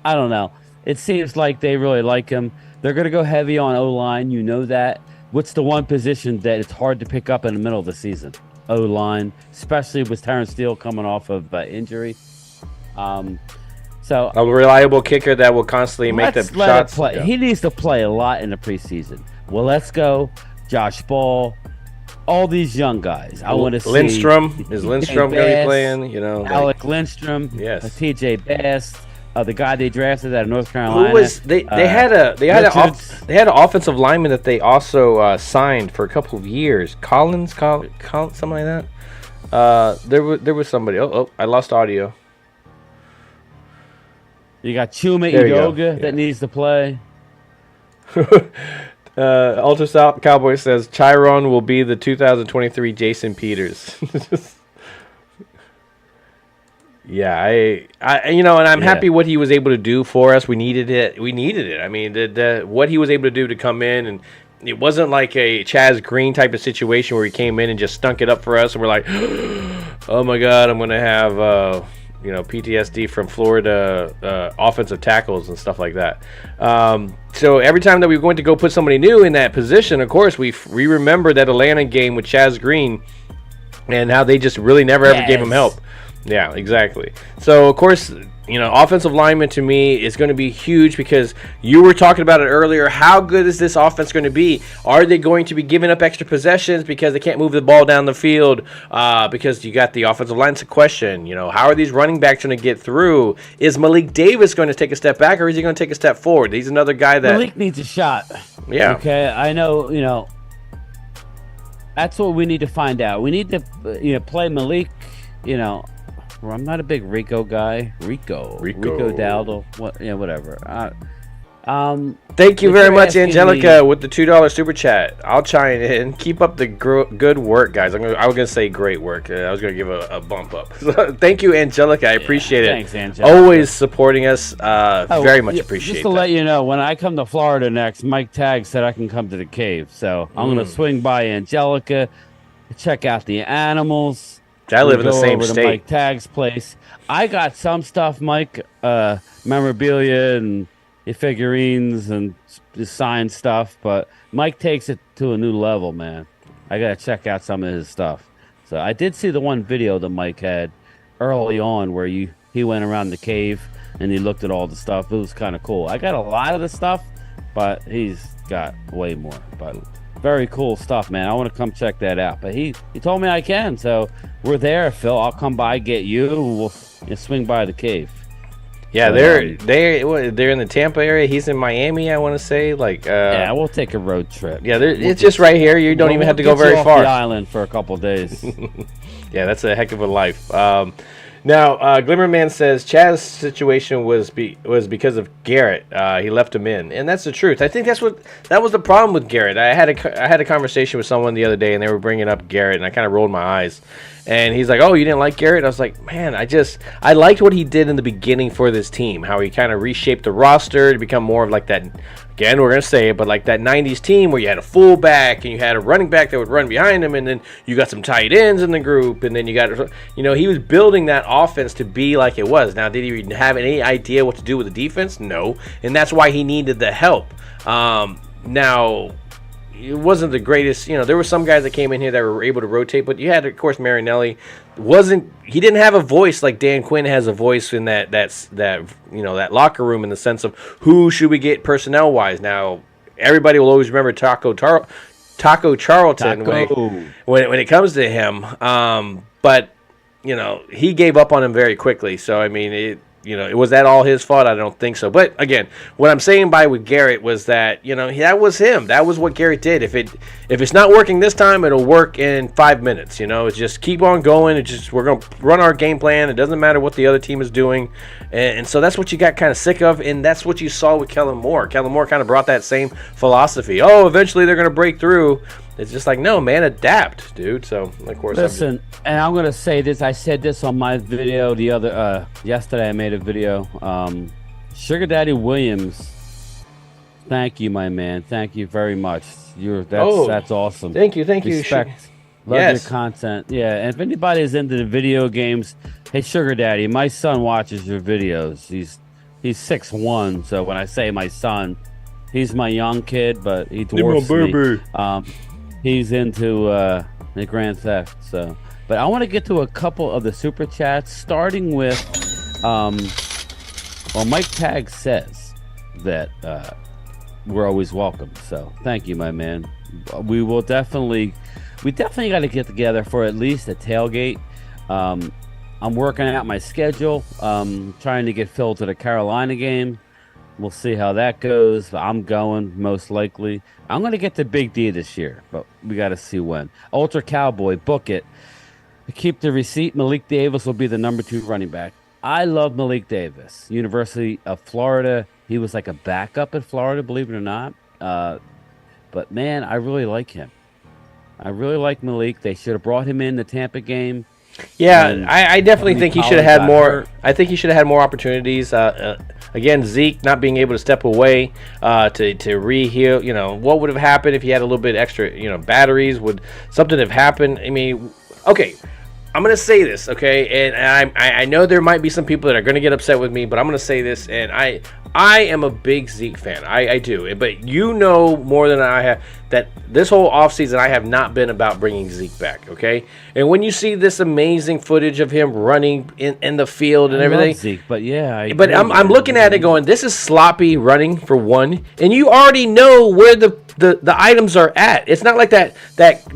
I don't know. It seems like they really like him. They're going to go heavy on O-line. You know that. What's the one position that it's hard to pick up in the middle of the season? O-line, especially with Terrence Steele coming off of injury. So a reliable kicker that will constantly make the shots. Yeah. He needs to play a lot in the preseason. Waletzko, Josh Ball, all these young guys. I want to see Lindstrom. Is Lindstrom going to be playing? Alec Lindstrom. Yes. TJ Bass. The guy they drafted out of North Carolina. Who was they had an offensive lineman that they also signed for a couple of years. Collins, something like that. There was somebody. Oh, I lost audio. You got Chuma Edoga that needs to play. Ultra South Cowboy says Chiron will be the 2023 Jason Peters. Yeah, I and I'm happy what he was able to do for us. We needed it. I mean, what he was able to do to come in, and it wasn't like a Chaz Green type of situation where he came in and just stunk it up for us, and we're like, oh my God, I'm gonna have PTSD from Florida offensive tackles and stuff like that. So every time that we were going to go put somebody new in that position, of course, we remember that Atlanta game with Chaz Green and how they just really never ever gave him help. Yeah, exactly. So, of course, offensive lineman to me is going to be huge because you were talking about it earlier. How good is this offense going to be? Are they going to be giving up extra possessions because they can't move the ball down the field? Because you got the offensive line's a question. How are these running backs going to get through? Is Malik Davis going to take a step back or is he going to take a step forward? He's another guy that Malik needs a shot. Yeah. Okay, I know. That's what we need to find out. We need to play Malik. Well, I'm not a big Rico guy. Rico Daldo. Whatever. Thank you very much, Angelica, with the $2 super chat. I'll chime in. Keep up the good work, guys. I was gonna say great work. I was gonna give a bump up. Thank you, Angelica. I appreciate it. Thanks, Angelica. Always supporting us. Very much appreciate it. Just to let you know, when I come to Florida next, Mike Tagg said I can come to the cave. So I'm gonna swing by Angelica, check out the animals. I live in the same state. To Mike Tagg's place. I got some stuff, Mike, memorabilia and figurines and signed stuff, but Mike takes it to a new level, man. I gotta check out some of his stuff. So I did see the one video that Mike had early on where he went around the cave and he looked at all the stuff. It was kind of cool. I got a lot of the stuff, but he's got way more. But very cool stuff, man. I want to come check that out. But he told me I can, so we're there, Phil. I'll come by, get you. We'll swing by the cave. Yeah, they're in the Tampa area. He's in Miami, I want to say. Yeah, we'll take a road trip. Yeah, it's just right here. You don't even have to go very far. The island for a couple of days. Yeah, that's a heck of a life. Now, Glimmerman says Chaz's situation was because of Garrett. He left him in, and that's the truth. I think that was the problem with Garrett. I had a conversation with someone the other day, and they were bringing up Garrett, and I kind of rolled my eyes. And he's like, "Oh, you didn't like Garrett?" I was like, "Man, I liked what he did in the beginning for this team. How he kind of reshaped the roster to become more of like that." Again, we're going to say it, but like that 90s team where you had a fullback and you had a running back that would run behind him, and then you got some tight ends in the group, and then you got, he was building that offense to be like it was. Now, did he have any idea what to do with the defense? No, and that's why he needed the help. Now, it wasn't the greatest, there were some guys that came in here that were able to rotate, but you had, of course, Marinelli. He didn't have a voice like Dan Quinn has a voice in that locker room, in the sense of who should we get personnel wise. Now, everybody will always remember Taco Charlton when it comes to him. But he gave up on him very quickly. So I mean, was that all his fault? I don't think so. But again, what I'm saying with Garrett was that, that was him. That was what Garrett did. If it's not working this time, it'll work in 5 minutes. It's just keep on going. We're going to run our game plan. It doesn't matter what the other team is doing. And so that's what you got kind of sick of. And that's what you saw with Kellen Moore. Kellen Moore kind of brought that same philosophy. Oh, eventually they're going to break through. It's just like, no, man, adapt, dude. So, of course, listen, and I'm going to say this. I said this on my video yesterday. I made a video. Sugar Daddy Williams, thank you, my man. Thank you very much. That's awesome. Thank you. Respect. Love your content. Yeah, and if anybody is into the video games, hey, Sugar Daddy, my son watches your videos. He's 6'1", so when I say my son, he's my young kid, but he dwarfs me. He's into the Grand Theft. So, but I want to get to a couple of the super chats, starting with, Mike Tagg says that we're always welcome. So, thank you, my man. We definitely got to get together for at least a tailgate. I'm working out my schedule. Trying to get Phil to the Carolina game. We'll see how that goes. I'm going, most likely. I'm going to get to Big D this year, but we got to see when. Ultra Cowboy, book it. Keep the receipt. Malik Davis will be the number 2 running back. I love Malik Davis. University of Florida. He was like a backup at Florida, believe it or not. But, man, I really like him. I really like Malik. They should have brought him in the Tampa game. Yeah, I definitely think he should have had more. I think he should have had more opportunities. Again, Zeke not being able to step away to re-heal. What would have happened if he had a little bit extra, batteries? Would something have happened? I mean, okay, I'm going to say this, okay? And I know there might be some people that are going to get upset with me, but I'm going to say this, and I I am a big Zeke fan. I do. But you know more than I have that this whole offseason I have not been about bringing Zeke back, okay? And when you see this amazing footage of him running in the field and everything. Love Zeke, but yeah. I'm looking at it going, this is sloppy running for one. And you already know where the items are at. It's not like that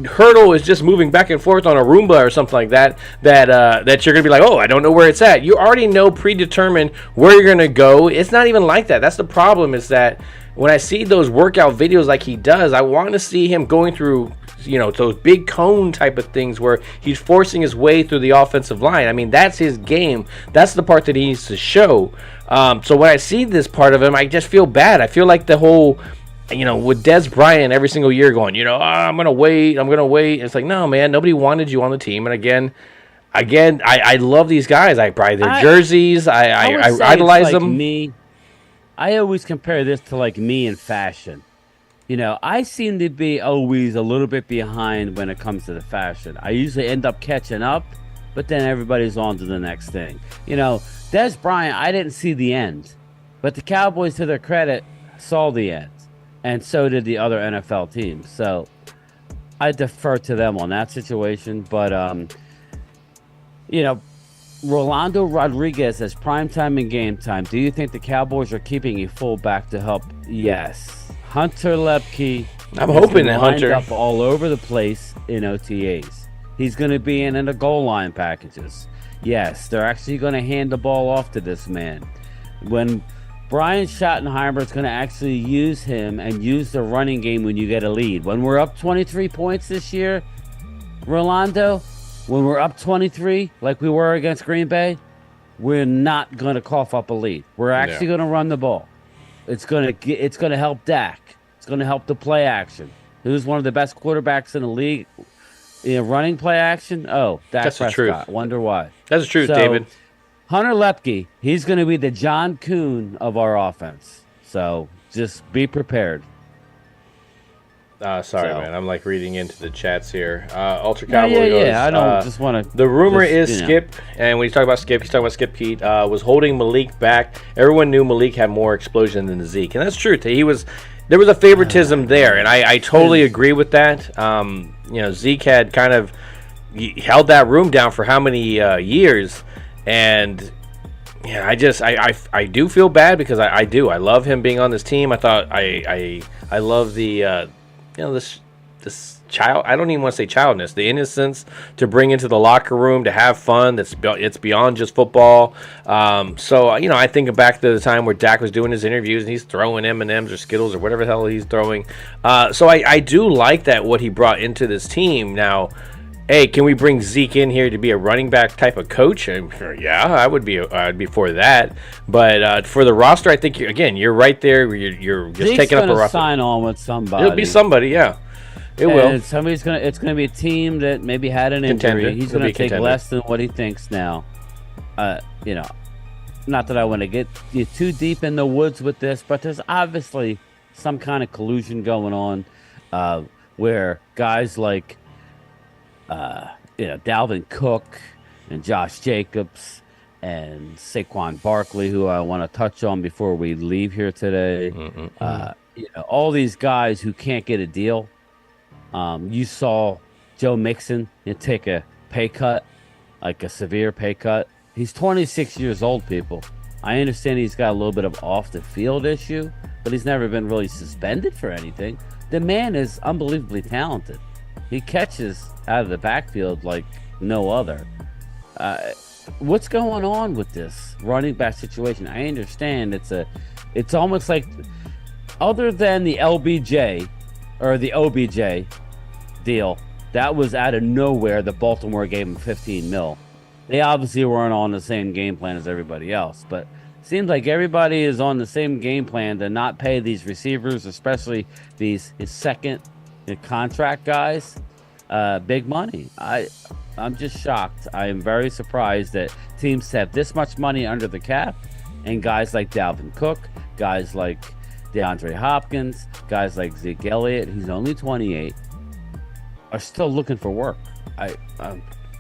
hurdle is just moving back and forth on a Roomba or something like that you're going to be like, oh, I don't know where it's at. You already know predetermined where you're going to go. It's not even like that. That's the problem, is that when I see those workout videos like he does, I want to see him going through, those big cone type of things where he's forcing his way through the offensive line. I mean, that's his game. That's the part that he needs to show. So when I see this part of him, I just feel bad. I feel like the whole, with Bryan every single year going, I'm going to wait. It's like, no, man, nobody wanted you on the team. And again, I love these guys. I buy their jerseys. I idolize them. I always compare this to like me in fashion. I seem to be always a little bit behind when it comes to the fashion. I usually end up catching up, but then everybody's on to the next thing. Bryan, I didn't see the end, but the Cowboys, to their credit, saw the end, and so did the other NFL teams. So I defer to them on that situation. But Rolando Rodriguez says Primetime and GameTime. Do you think the Cowboys are keeping a fullback to help? Yes. Hunter Lepke. I'm hoping that Hunter up all over the place in OTAs. He's going to be in the goal line packages. Yes, they're actually going to hand the ball off to this man. When Brian Schottenheimer is going to actually use him and use the running game when you get a lead. When we're up 23 points this year, Rolando, when we're up 23, like we were against Green Bay, we're not going to cough up a lead. We're actually going to run the ball. It's going to help Dak. It's going to help the play action. Who's one of the best quarterbacks in the league in running play action? Oh, Dak That's Prescott. the truth. Wonder why. That's the truth, David. Hunter Lepke, he's going to be the John Kuhn of our offense. So just be prepared. Sorry, man. I'm like reading into the chats here. Ultra Cowboy goes, I don't just want to. The rumor is Skip, and when he's talking about Skip, he's talking about Skip Keat, was holding Malik back. Everyone knew Malik had more explosion than Zeke, and that's true. There was a favoritism there, and I totally agree with that. Zeke had kind of held that room down for how many years, and yeah, I do feel bad because I love him being on this team. I thought I love the. This child, I don't even want to say childness, the innocence to bring into the locker room to have fun. It's beyond just football. So I think back to the time where Dak was doing his interviews and he's throwing M&Ms or Skittles or whatever the hell he's throwing. So I do like that, what he brought into this team. Now, hey, can we bring Zeke in here to be a running back type of coach? Yeah, I'd be for that. But for the roster, I think you're right there. You're just Zeke's taking up a roster. Sign on with somebody. It'll be somebody, yeah. It will. It's gonna be a team that maybe had an injury. He's gonna take less than what he thinks now. Not that I want to get you too deep in the woods with this, but there's obviously some kind of collusion going on, where guys like Dalvin Cook and Josh Jacobs and Saquon Barkley, who I want to touch on before we leave here today. All these guys who can't get a deal. You saw Joe Mixon take a pay cut, like a severe pay cut. He's 26 years old, people. I understand he's got a little bit of off-the-field issue, but he's never been really suspended for anything. The man is unbelievably talented. He catches out of the backfield like no other. What's going on with this running back situation? I understand it's almost like, other than the LBJ or the OBJ deal, that was out of nowhere. The Baltimore gave him $15 million. They obviously weren't on the same game plan as everybody else, but it seems like everybody is on the same game plan to not pay these receivers, especially his second contract guys, big money. I'm just shocked. I am very surprised that teams have this much money under the cap, and guys like Dalvin Cook, guys like DeAndre Hopkins, guys like Zeke Elliott, he's only 28, are still looking for work.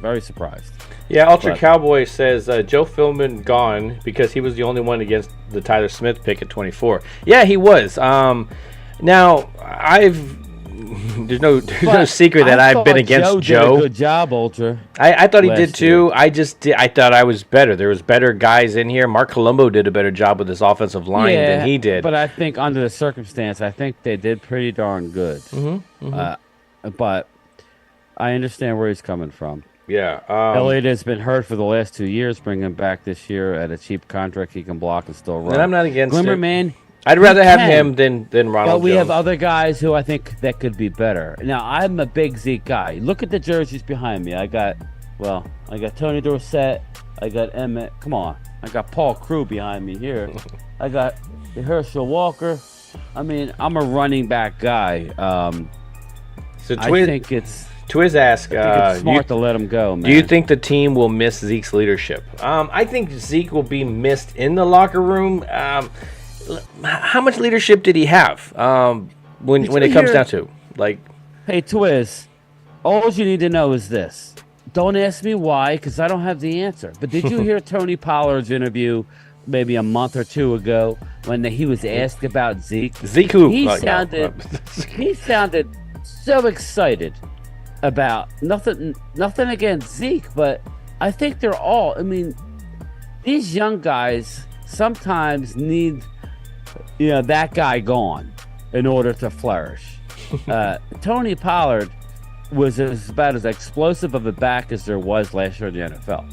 Very surprised. Yeah, Ultra Cowboy says Joe Philbin gone because he was the only one against the Tyler Smith pick at 24. Yeah, he was. Now there's no secret that I've been against Joe. Did a good job, Ultra. I thought he did too. I thought I was better. There was better guys in here. Mark Colombo did a better job with his offensive line than he did. But I think under the circumstance, I think they did pretty darn good. But I understand where he's coming from. Yeah. Elliott has been hurt for the last 2 years. Bring him back this year at a cheap contract. He can block and still run. And I'm not against Glimmer it. Man. I'd rather have him than Ronald But we Jones. have other guys who I think that could be better. Now, I'm a big Zeke guy. Look at the jerseys behind me. I got Tony Dorsett. I got Emmett. Come on. I got Paul Crew behind me here. I got Herschel Walker. I mean, I'm a running back guy. So I think it's Twiz asked, it's smart to let him go, man. Do you think the team will miss Zeke's leadership? I think Zeke will be missed in the locker room. How much leadership did he have when it comes down to Hey, Twiz, all you need to know is this. Don't ask me why, because I don't have the answer. But did you hear Tony Pollard's interview maybe a month or two ago when he was asked about Zeke? Zeke who? He sounded so excited about nothing against Zeke, but I think they're all. I mean, these young guys sometimes need that guy gone in order to flourish. Tony Pollard was about as explosive of a back as there was last year in the NFL.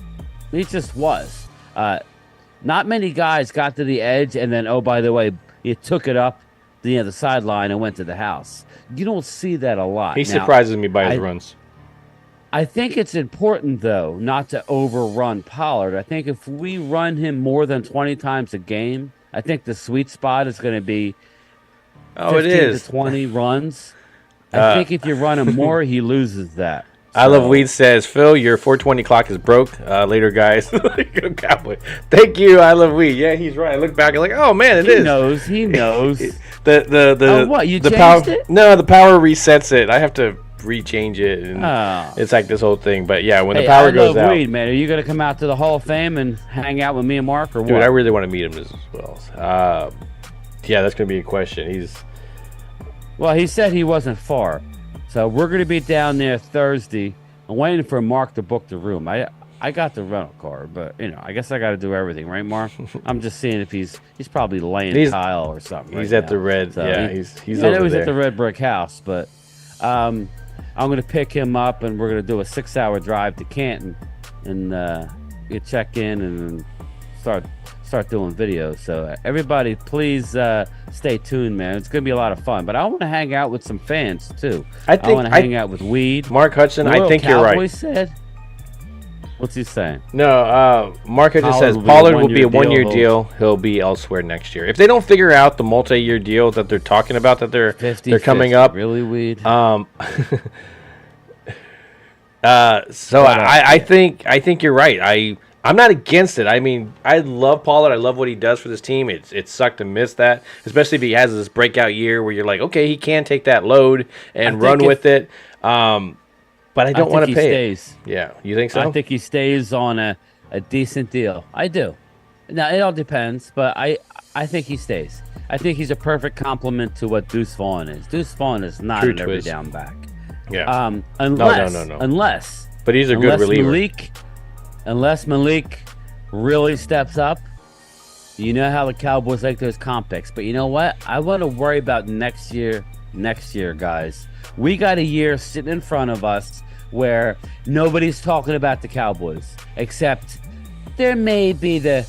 He just was. Not many guys got to the edge and then, oh, by the way, he took it up the sideline and went to the house. You don't see that a lot. He surprises me by his runs. I think it's important, though, not to overrun Pollard. I think if we run him more than 20 times a game, I think the sweet spot is going to be 15 to 20 runs. I think if you run him more, he loses that. I Love Weed says, Phil, your 420 clock is broke. Later, guys. Go Cowboy. Thank you, I Love Weed. Yeah, he's right. I look back and like, oh man, it is. He knows. What, you changed power, it? No, the power resets it. I have to rechange it, and it's like this whole thing. But yeah, when the power goes out, Weed, man, are you gonna come out to the Hall of Fame and hang out with me and Mark, or what? Dude, I really want to meet him as well. Yeah, that's gonna be a question. Well, he said he wasn't far. So we're going to be down there Thursday. I'm waiting for Mark to book the room. I got the rental car, but I guess I got to do everything, right, Mark? I'm just seeing if he's probably laying tile or something. He's at the red. So he's over there. He's at the red brick house, but I'm going to pick him up and we're going to do a 6-hour drive to Canton and you check in and start doing videos. So everybody, please stay tuned, man. It's gonna be a lot of fun. But I want to hang out with some fans too. I want to hang out with Weed. Mark Hudson, I think you're right. Said, what's he saying? No, Mark Hudson says Pollard will be a one-year deal. He'll be elsewhere next year. If they don't figure out the multi-year deal that they're talking about, that they're coming up, really, Weed. I think you're right. I'm not against it. I mean, I love Pollard. I love what he does for this team. It sucked to miss that, especially if he has this breakout year where you're like, okay, he can take that load and run with it. But I don't want to pay it. Yeah, you think so? I think he stays on a decent deal. I do. Now, it all depends, but I think he stays. I think he's a perfect complement to what Deuce Vaughn is. Deuce Vaughn is not an every down back. Yeah. Unless. But he's a good reliever. Unless Malik really steps up, you know how the Cowboys like those comp picks. But you know what? I want to worry about next year, guys. We got a year sitting in front of us where nobody's talking about the Cowboys, except there may be the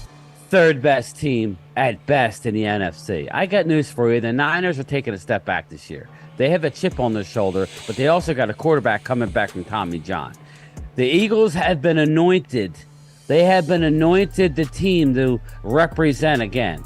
third best team at best in the NFC. I got news for you. The Niners are taking a step back this year. They have a chip on their shoulder, but they also got a quarterback coming back from Tommy John. The Eagles have been anointed. They have been anointed the team to represent again.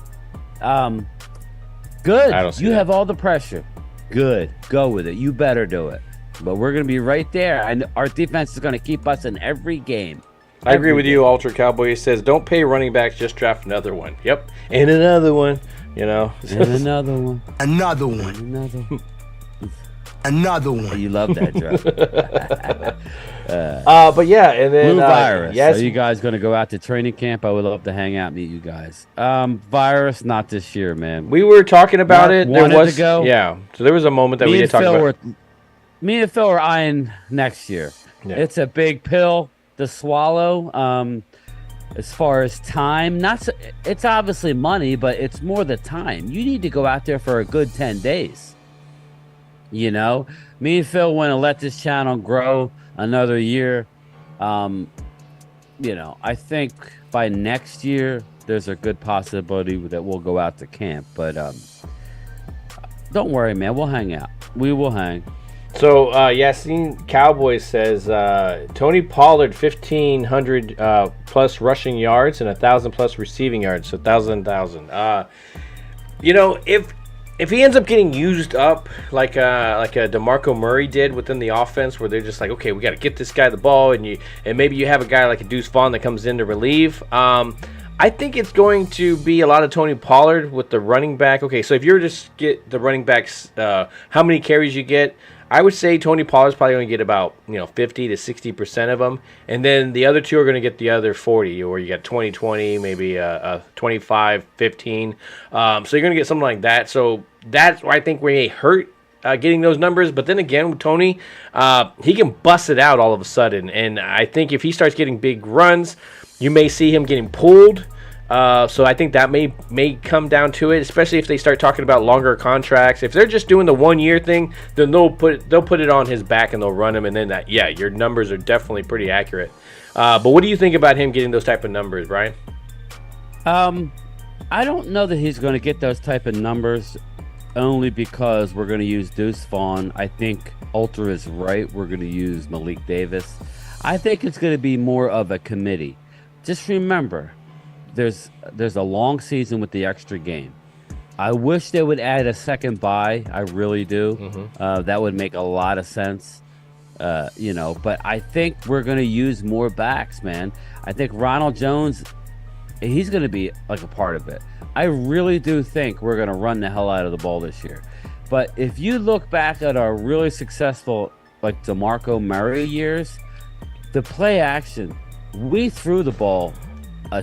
Good. You have all the pressure. Good. Go with it. You better do it. But we're going to be right there. And our defense is going to keep us in every game. I agree with you, Ultra Cowboy. He says, don't pay running backs, just draft another one. Yep. And another one. And another one. Another one. Another one. You love that joke. But yeah, and then Blue Virus. yes, Are you guys going to go out to training camp? I would love to hang out, meet you guys. Virus, not this year, man. we were talking about Mark it. There wanted was to go. yeah. So there was a moment that we did talk about. Me and Phil are eyeing next year. Yeah. It's a big pill to swallow. As far as time, it's obviously money, but it's more the time. You need to go out there for a good 10 days. You know, me and Phil want to let this channel grow another year. You know, I think by next year, there's a good possibility that we'll go out to camp. But don't worry, man. We'll hang out. We will hang. So Yassine Cowboys says Tony Pollard 1,500 plus rushing yards and 1,000 plus receiving yards, so 1,000. You know, if he ends up getting used up like a DeMarco Murray did within the offense, where they're just like, okay, we got to get this guy the ball, and maybe you have a guy like a Deuce Vaughn that comes in to relieve. I think it's going to be a lot of Tony Pollard with the running back. Okay, so if you were to get the running backs, how many carries you get? I would say Tony Pollard's probably going to get about 50 to 60% of them, and then the other two are going to get the other 40, or you got 20-20, maybe a 25-15. So you're going to get something like that. So that's why I think we may hurt getting those numbers. But then again, with Tony, he can bust it out all of a sudden, and I think if he starts getting big runs, you may see him getting pulled. So I think that may come down to it, especially if they start talking about longer contracts. If they're just doing the 1 year thing, then they'll put it on his back and they'll run him, and then your numbers are definitely pretty accurate. But what do you think about him getting those type of numbers, Brian? I don't know that he's going to get those type of numbers, only because we're going to use Deuce Vaughn. I think Ultra is right. We're going to use Malik Davis. I think it's going to be more of a committee. Just remember, there's a long season with the extra game. I wish they would add a second bye. I really do. Mm-hmm. That would make a lot of sense. But I think we're going to use more backs, man. I think Ronald Jones, he's going to be like a part of it. I really do think we're going to run the hell out of the ball this year. But if you look back at our really successful, like DeMarco Murray years, the play action, we threw the ball a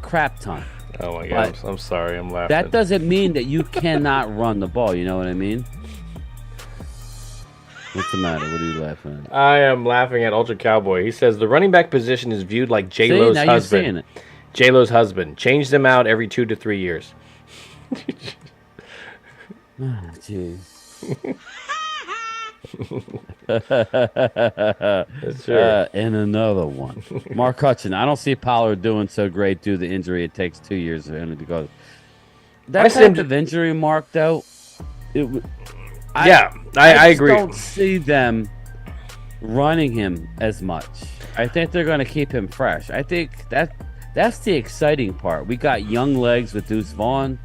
crap ton. Oh my God, I'm sorry, I'm laughing. That doesn't mean that you cannot run the ball, you know what I mean? What's the matter? What are you laughing at? I am laughing at Ultra Cowboy. He says the running back position is viewed like J-Lo's husband. J-Lo's husband. Change them out every 2 to 3 years. Oh, jeez. And another one. Mark Hutchin. I don't see Pollard doing so great due to the injury. It takes 2 years for him to go. That type of injury, Mark, though, I agree. I don't see them running him as much. I think they're going to keep him fresh. I think that's the exciting part. We got young legs with Deuce Vaughn.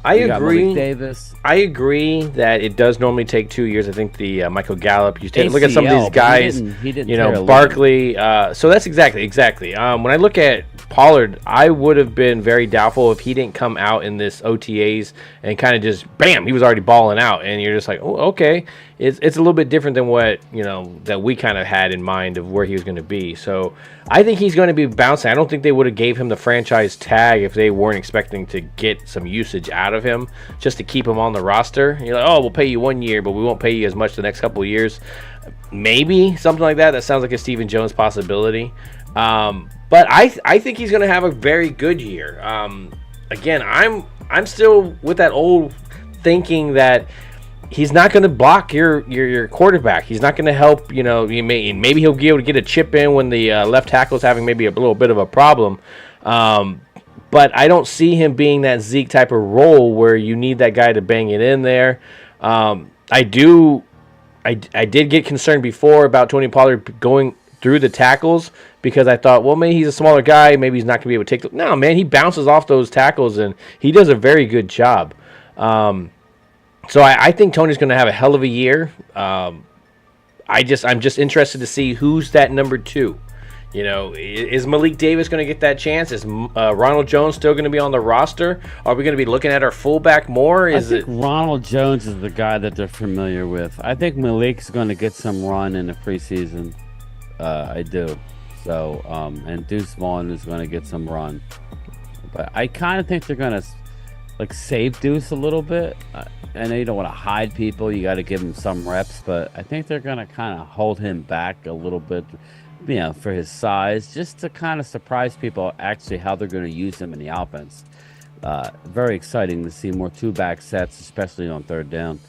I agree. Davis. I agree that it does normally take 2 years. I think the Michael Gallup. You take look at some of these guys. He didn't Barkley. So that's exactly. When I look at Pollard, I would have been very doubtful if he didn't come out in this OTAs and kind of just bam, he was already balling out, and you're just like, oh, okay. It's a little bit different than what that we kind of had in mind of where he was going to be. So I think he's going to be bouncing. I don't think they would have gave him the franchise tag if they weren't expecting to get some usage out of him just to keep him on the roster. You're like, oh, we'll pay you 1 year, but we won't pay you as much the next couple of years. Maybe something like that. That sounds like a Stephen Jones possibility. But I think he's going to have a very good year. Again, I'm still with that old thinking that he's not going to block your quarterback. He's not going to help. Maybe he'll be able to get a chip in when the left tackle is having maybe a little bit of a problem. But I don't see him being that Zeke type of role where you need that guy to bang it in there. I did get concerned before about Tony Pollard going through the tackles because I thought, well, maybe he's a smaller guy. Maybe he's not going to be able to take no, man, he bounces off those tackles, and he does a very good job. So I think Tony's going to have a hell of a year. I'm just interested to see who's that number 2. You know, is Malik Davis going to get that chance? Is Ronald Jones still going to be on the roster? Are we going to be looking at our fullback more? I think Ronald Jones is the guy that they're familiar with. I think Malik's going to get some run in the preseason. I do. So, and Deuce Vaughn is going to get some run. But I kind of think they're going to like save Deuce a little bit. I know you don't want to hide people. You got to give him some reps, but I think they're going to kind of hold him back a little bit, you know, for his size, just to kind of surprise people actually how they're going to use him in the offense. Very exciting to see more two-back sets, especially on third down.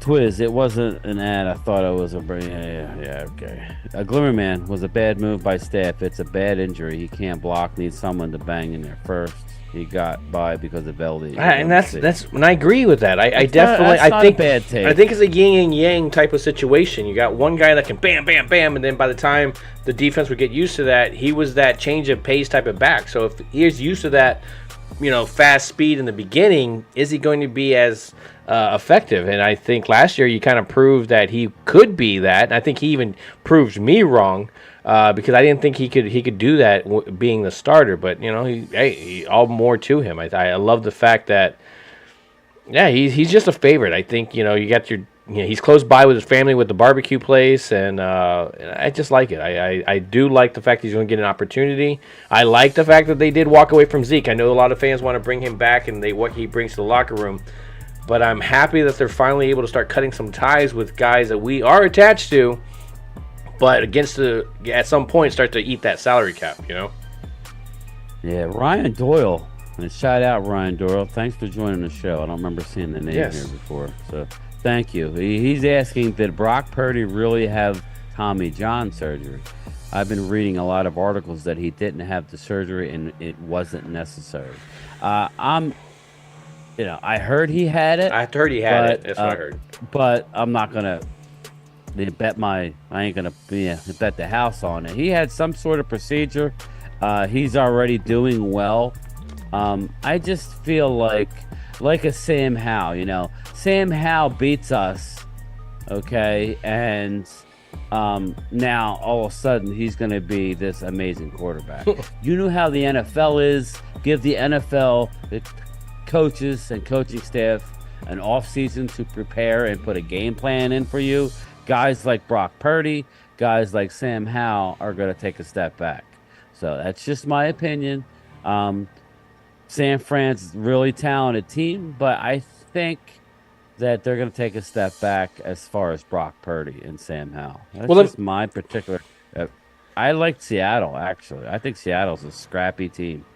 Twiz, it wasn't an ad. I thought it was a okay. A Glimmerman was a bad move by staff. It's a bad injury. He can't block. Needs someone to bang in there first. He got by because of LD. And that's and I agree with that. I definitely I think bad take. I think it's a yin and yang type of situation. You got one guy that can bam, bam, bam, and then by the time the defense would get used to that, he was that change of pace type of back. So if he's used to that, you know, fast speed in the beginning, is he going to be as effective? And I think last year you kind of proved that he could be that. And I think he even proved me wrong. Because I didn't think he could do that being the starter, but you know, he all more to him. I love the fact that, yeah, he's just a favorite. I think, you know, he's close by with his family with the barbecue place, and I just like it. I do like the fact that he's going to get an opportunity. I like the fact that they did walk away from Zeke. I know a lot of fans want to bring him back and what he brings to the locker room, but I'm happy that they're finally able to start cutting some ties with guys that we are attached to. But at some point, start to eat that salary cap, you know? Yeah, Ryan Doyle. And shout out Ryan Doyle. Thanks for joining the show. I don't remember seeing the name here before. So thank you. He's asking, did Brock Purdy really have Tommy John surgery? I've been reading a lot of articles that he didn't have the surgery and it wasn't necessary. I heard he had it. I heard he had it. That's what I heard. But I'm not going to I ain't gonna bet the house on it. He had some sort of procedure. He's already doing well. I just feel like a Sam Howell, you know. Sam Howell beats us, okay, and now all of a sudden he's gonna be this amazing quarterback. You know how the NFL is. Give the NFL, the coaches and coaching staff, an off season to prepare and put a game plan in for you. Guys like Brock Purdy, guys like Sam Howell are going to take a step back. So that's just my opinion. San Fran's a really talented team, but I think that they're going to take a step back as far as Brock Purdy and Sam Howell. That's just my particular. I like Seattle, actually. I think Seattle's a scrappy team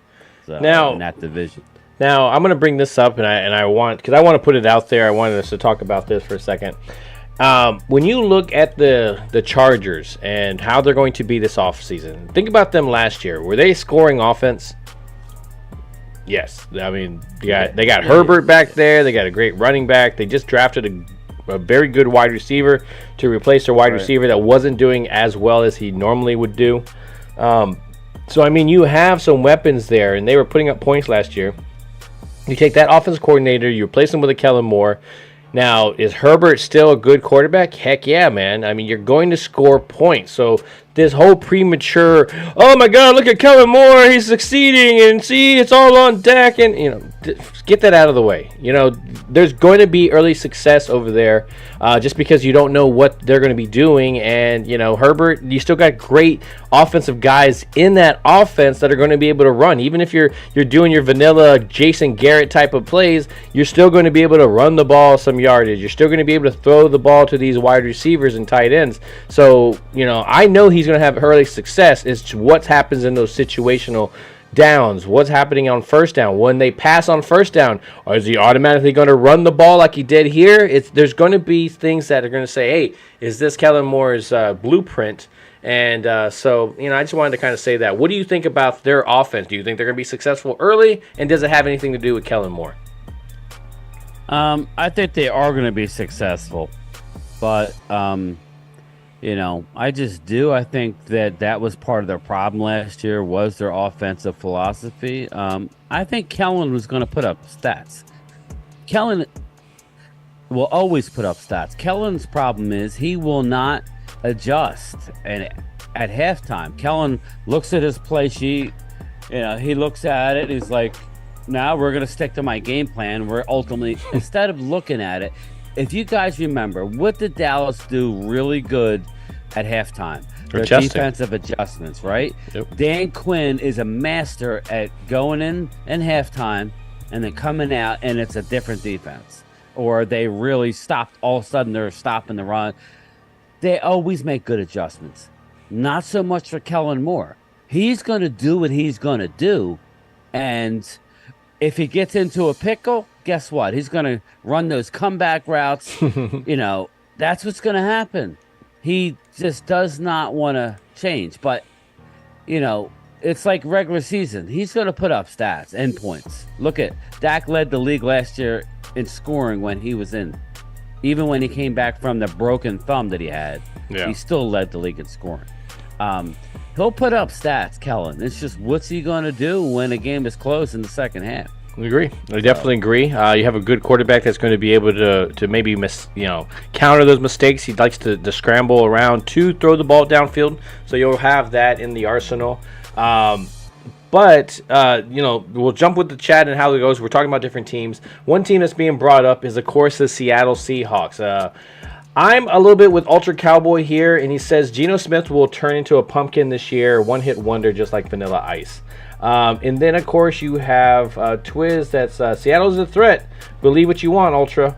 in that division. Now, I'm going to bring this up, and I want to put it out there. I wanted us to talk about this for a second. When you look at the Chargers and how they're going to be this offseason, think about them last year. Were they scoring offense? Yes. I mean, they got Herbert back there. They got a great running back. They just drafted a very good wide receiver to replace their wide receiver that wasn't doing as well as he normally would do. So, I mean, you have some weapons there, and they were putting up points last year. You take that offense coordinator, you replace him with a Kellen Moore. Now, is Herbert still a good quarterback? Heck yeah, man. I mean, you're going to score points. So this whole premature, oh my God, look at Kellen Moore, he's succeeding, and see, it's all on deck, and, you know, get that out of the way. You know, there's going to be early success over there just because you don't know what they're going to be doing. And, you know, Herbert, you still got great offensive guys in that offense that are going to be able to run. Even if you're doing your vanilla Jason Garrett type of plays, you're still going to be able to run the ball some yardage. You're still going to be able to throw the ball to these wide receivers and tight ends. So, you know, I know he's going to have early success. It's what happens in those situational downs. What's happening on first down? When they pass on first down, or is he automatically going to run the ball like he did here? There's going to be things that are going to say, hey, is this Kellen Moore's blueprint? And so, you know, I just wanted to kind of say that. What do you think about their offense? Do you think they're going to be successful early? And does it have anything to do with Kellen Moore? I think they are going to be successful. But, you know, I just do. I think that was part of their problem last year was their offensive philosophy. I think Kellen was going to put up stats. Kellen will always put up stats. Kellen's problem is he will not adjust. And at halftime, Kellen looks at his play sheet. He looks at it. He's like, "Now we're gonna stick to my game plan." We're ultimately instead of looking at it. If you guys remember, what did Dallas do really good at halftime? Their defensive adjustments, right? Yep. Dan Quinn is a master at going in halftime and then coming out, and it's a different defense. Or they really stopped, all of a sudden they're stopping the run. They always make good adjustments. Not so much for Kellen Moore. He's going to do what he's going to do, and if he gets into a pickle, guess what? He's going to run those comeback routes. That's what's going to happen. He just does not want to change. But, it's like regular season. He's going to put up stats and points. Look at Dak led the league last year in scoring when he was in. Even when he came back from the broken thumb that he had, he still led the league in scoring. He'll put up stats, Kellen. It's just what's he going to do when a game is close in the second half? I agree. I definitely agree. You have a good quarterback that's going to be able to maybe counter those mistakes. He likes to scramble around to throw the ball downfield, so you'll have that in the arsenal. But we'll jump with the chat and how it goes. We're talking about different teams. One team that's being brought up is, of course, the Seattle Seahawks. I'm a little bit with Ultra Cowboy here, and he says Geno Smith will turn into a pumpkin this year, one-hit wonder, just like Vanilla Ice. And then, of course, you have Twiz that's Seattle's a threat. Believe what you want, Ultra.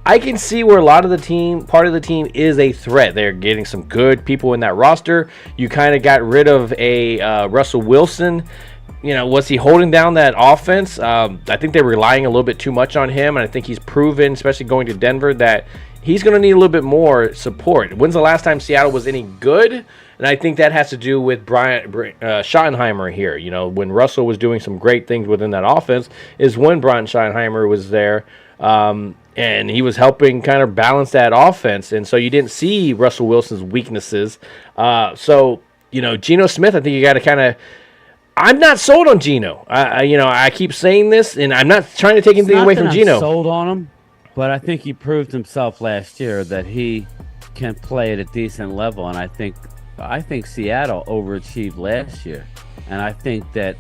I can see where a lot of the team, part of the team, is a threat. They're getting some good people in that roster. You kind of got rid of a Russell Wilson. Was he holding down that offense? I think they're relying a little bit too much on him, and I think he's proven, especially going to Denver, that he's going to need a little bit more support. When's the last time Seattle was any good? And I think that has to do with Bryan Schottenheimer here. When Russell was doing some great things within that offense is when Bryan Schottenheimer was there, and he was helping kind of balance that offense. And so you didn't see Russell Wilson's weaknesses. Geno Smith, I think you got to kind of – I'm not sold on Geno. I keep saying this, and I'm not trying to take anything away from Geno. I'm sold on him, but I think he proved himself last year that he can play at a decent level, and I think Seattle overachieved last year, and I think that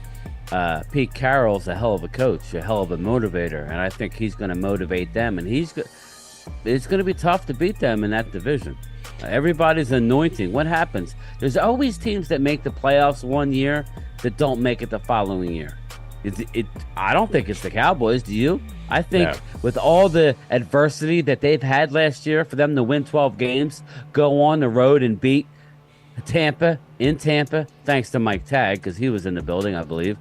Pete Carroll's a hell of a coach, a hell of a motivator, and I think he's going to motivate them, and it's going to be tough to beat them in that division. Everybody's anointing. What happens? There's always teams that make the playoffs one year that don't make it the following year. I don't think it's the Cowboys. Do you? I think with all the adversity that they've had last year, for them to win 12 games, go on the road and beat Tampa, thanks to Mike Tagg, because he was in the building, I believe.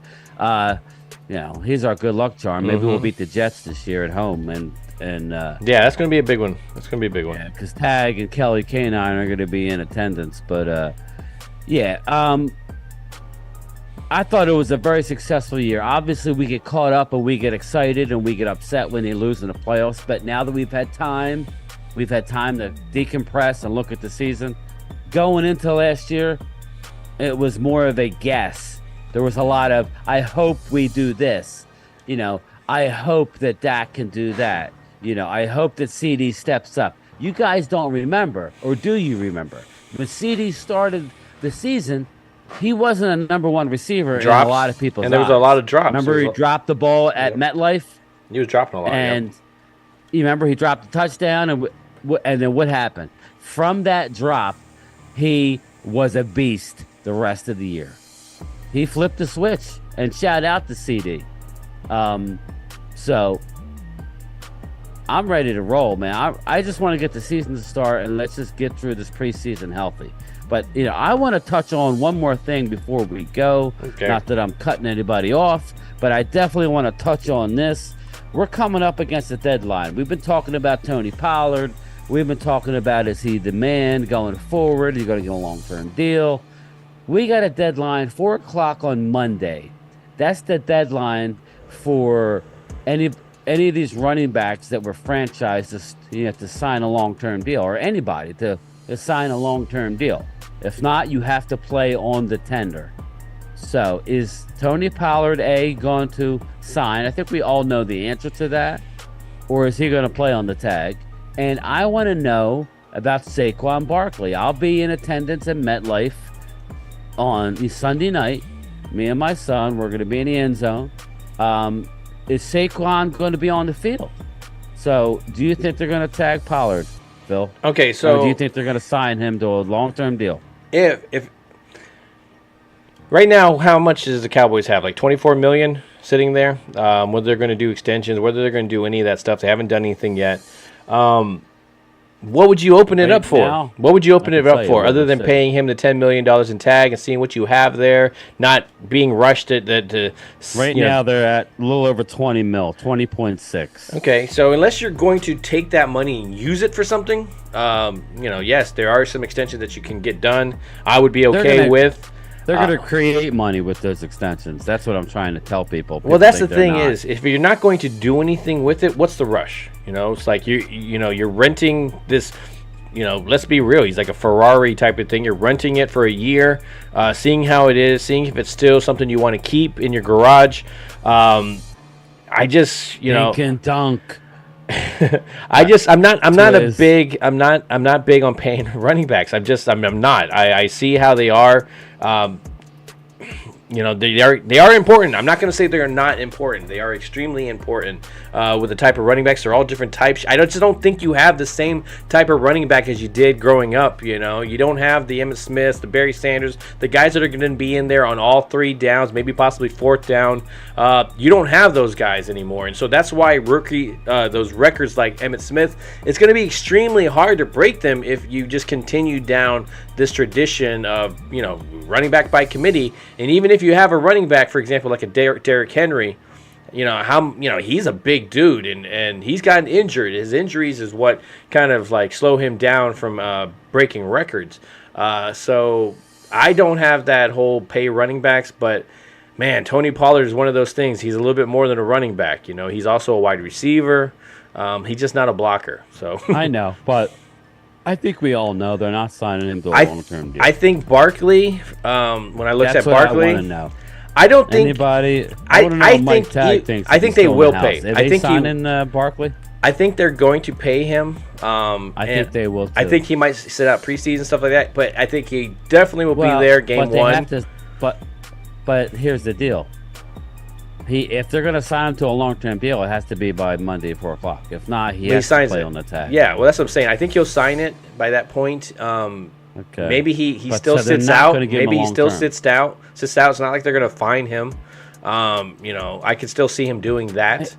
He's our good luck charm. Maybe we'll beat the Jets this year at home, and that's going to be a big one. That's going to be a big one. Yeah, because Tagg and Kelly Canine are going to be in attendance. But I thought it was a very successful year. Obviously, we get caught up and we get excited and we get upset when they lose in the playoffs. But now that we've had time to decompress and look at the season. Going into last year, it was more of a guess. There was a lot of, I hope we do this. I hope that Dak can do that. I hope that CD steps up. You guys don't remember, or do you remember? When CD started the season, he wasn't a number one receiver in a lot of people's eyes. And there was a lot of drops. Remember he dropped the ball at MetLife? He was dropping a lot. And you remember he dropped the touchdown, and then what happened? From that drop, he was a beast the rest of the year. He flipped the switch, and shout out to CD. So I'm ready to roll, man. I just want to get the season to start, and let's just get through this preseason healthy. But, I want to touch on one more thing before we go. Okay. Not that I'm cutting anybody off, but I definitely want to touch on this. We're coming up against the deadline. We've been talking about Tony Pollard. We've been talking about, is he the man going forward? He's going to get a long-term deal. We got a deadline, 4 o'clock on Monday. That's the deadline for any of these running backs that were franchised to sign a long-term deal, or anybody to sign a long-term deal. If not, you have to play on the tender. So is Tony Pollard going to sign? I think we all know the answer to that. Or is he going to play on the tag? And I want to know, about Saquon Barkley. I'll be in attendance at MetLife on Sunday night. Me and my son, we're going to be in the end zone. Is Saquon going to be on the field? So, do you think they're going to tag Pollard, Phil? Okay, so or do you think they're going to sign him to a long-term deal? If right now, how much does the Cowboys have? Like $24 million sitting there. Whether they're going to do extensions, whether they're going to do any of that stuff, they haven't done anything yet. What would you open it up for? Now, what would you open it up for, other than paying him the $10 million in tag and seeing what you have there, not being rushed to right now, they're at a little over 20 mil, 20.6. Okay, so unless you're going to take that money and use it for something, yes, there are some extensions that you can get done. I would be okay with. They're going to create money with those extensions. That's what I'm trying to tell people. Well, that's the thing is, if you're not going to do anything with it, what's the rush? It's like you're renting this. Let's be real. He's like a Ferrari type of thing. You're renting it for a year, seeing how it is, seeing if it's still something you want to keep in your garage. I just, can dunk. I'm not big on paying running backs. I'm not. I see how they are. They are important. I'm not going to say they're not important. They are extremely important with the type of running backs. They're all different types. I just don't think you have the same type of running back as you did growing up. You don't have the Emmitt Smiths, the Barry Sanders, the guys that are going to be in there on all 3 downs, maybe possibly 4th down. You don't have those guys anymore, and so that's why those records like Emmitt Smith, it's going to be extremely hard to break them if you just continue down this tradition of running back by committee. And even if you have a running back, for example, like a Derrick Henry, he's a big dude and he's gotten injured. His injuries is what kind of like slow him down from breaking records. So I don't have that whole pay running backs, but man, Tony Pollard is one of those things. He's a little bit more than a running back. He's also a wide receiver. He's just not a blocker. So I know, but I think we all know they're not signing him to a long-term deal. I think Barkley, when I looked at Barkley, I want to know. I don't think anybody. I want to know Mike Tagg thinks. I think they will pay. I think signing Barkley. I think they're going to pay him. I think they will too. I think he might sit out preseason stuff like that, but I think he definitely will be there game one. But here's the deal. If they're going to sign him to a long-term deal, it has to be by Monday at 4 o'clock. If not, he has to play on the tag. Yeah, well, that's what I'm saying. I think he'll sign it by that point. Okay. Maybe he still sits out. Maybe he still sits out. It's not like they're going to fine him. I could still see him doing that.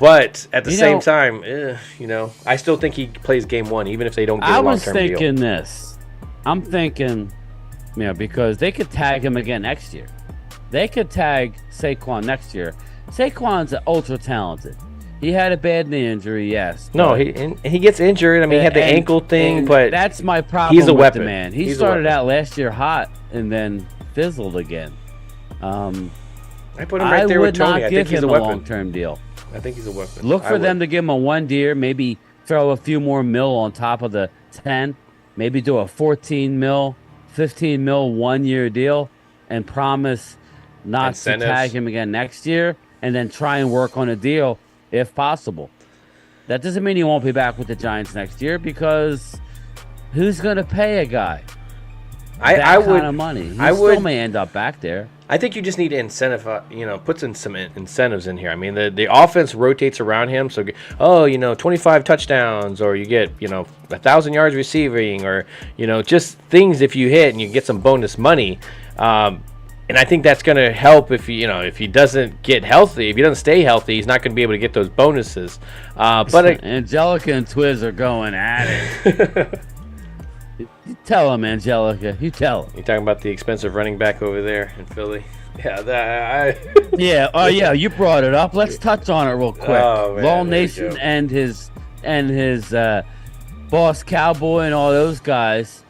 But at the same time, I still think he plays game one, even if they don't get a long-term deal. I was thinking this. I'm thinking, because they could tag him again next year. They could tag Saquon next year. Saquon's ultra talented. He had a bad knee injury, yes. No, he gets injured. I mean, he had the ankle thing, but that's my problem. He's a with weapon. The man. He started out last year hot and then fizzled again. I put him right there with Tony. I think he's a weapon. Long-term deal. I think he's a weapon. Look for them to give him a 1 year, maybe throw a few more mil on top of the 10, maybe do a 14 mil, 15 mil 1 year deal, and promise not to tag him again next year, and then try and work on a deal if possible. That doesn't mean he won't be back with the Giants next year, because who's going to pay a guy that kind of money? He still may end up back there. I think you just need to incentive, put some incentives in here. I mean, the offense rotates around him. So, 25 touchdowns, or you get, 1,000 yards receiving, or, just things if you hit and you get some bonus money. And I think that's going to help if he doesn't get healthy. If he doesn't stay healthy, he's not going to be able to get those bonuses. But Angelica and Twiz are going at it. You tell him, Angelica. You tell him. You're talking about the expensive running back over there in Philly. Yeah, yeah. Oh, yeah. You brought it up. Let's touch on it real quick. Oh, man, Law Nation and his boss Cowboy and all those guys.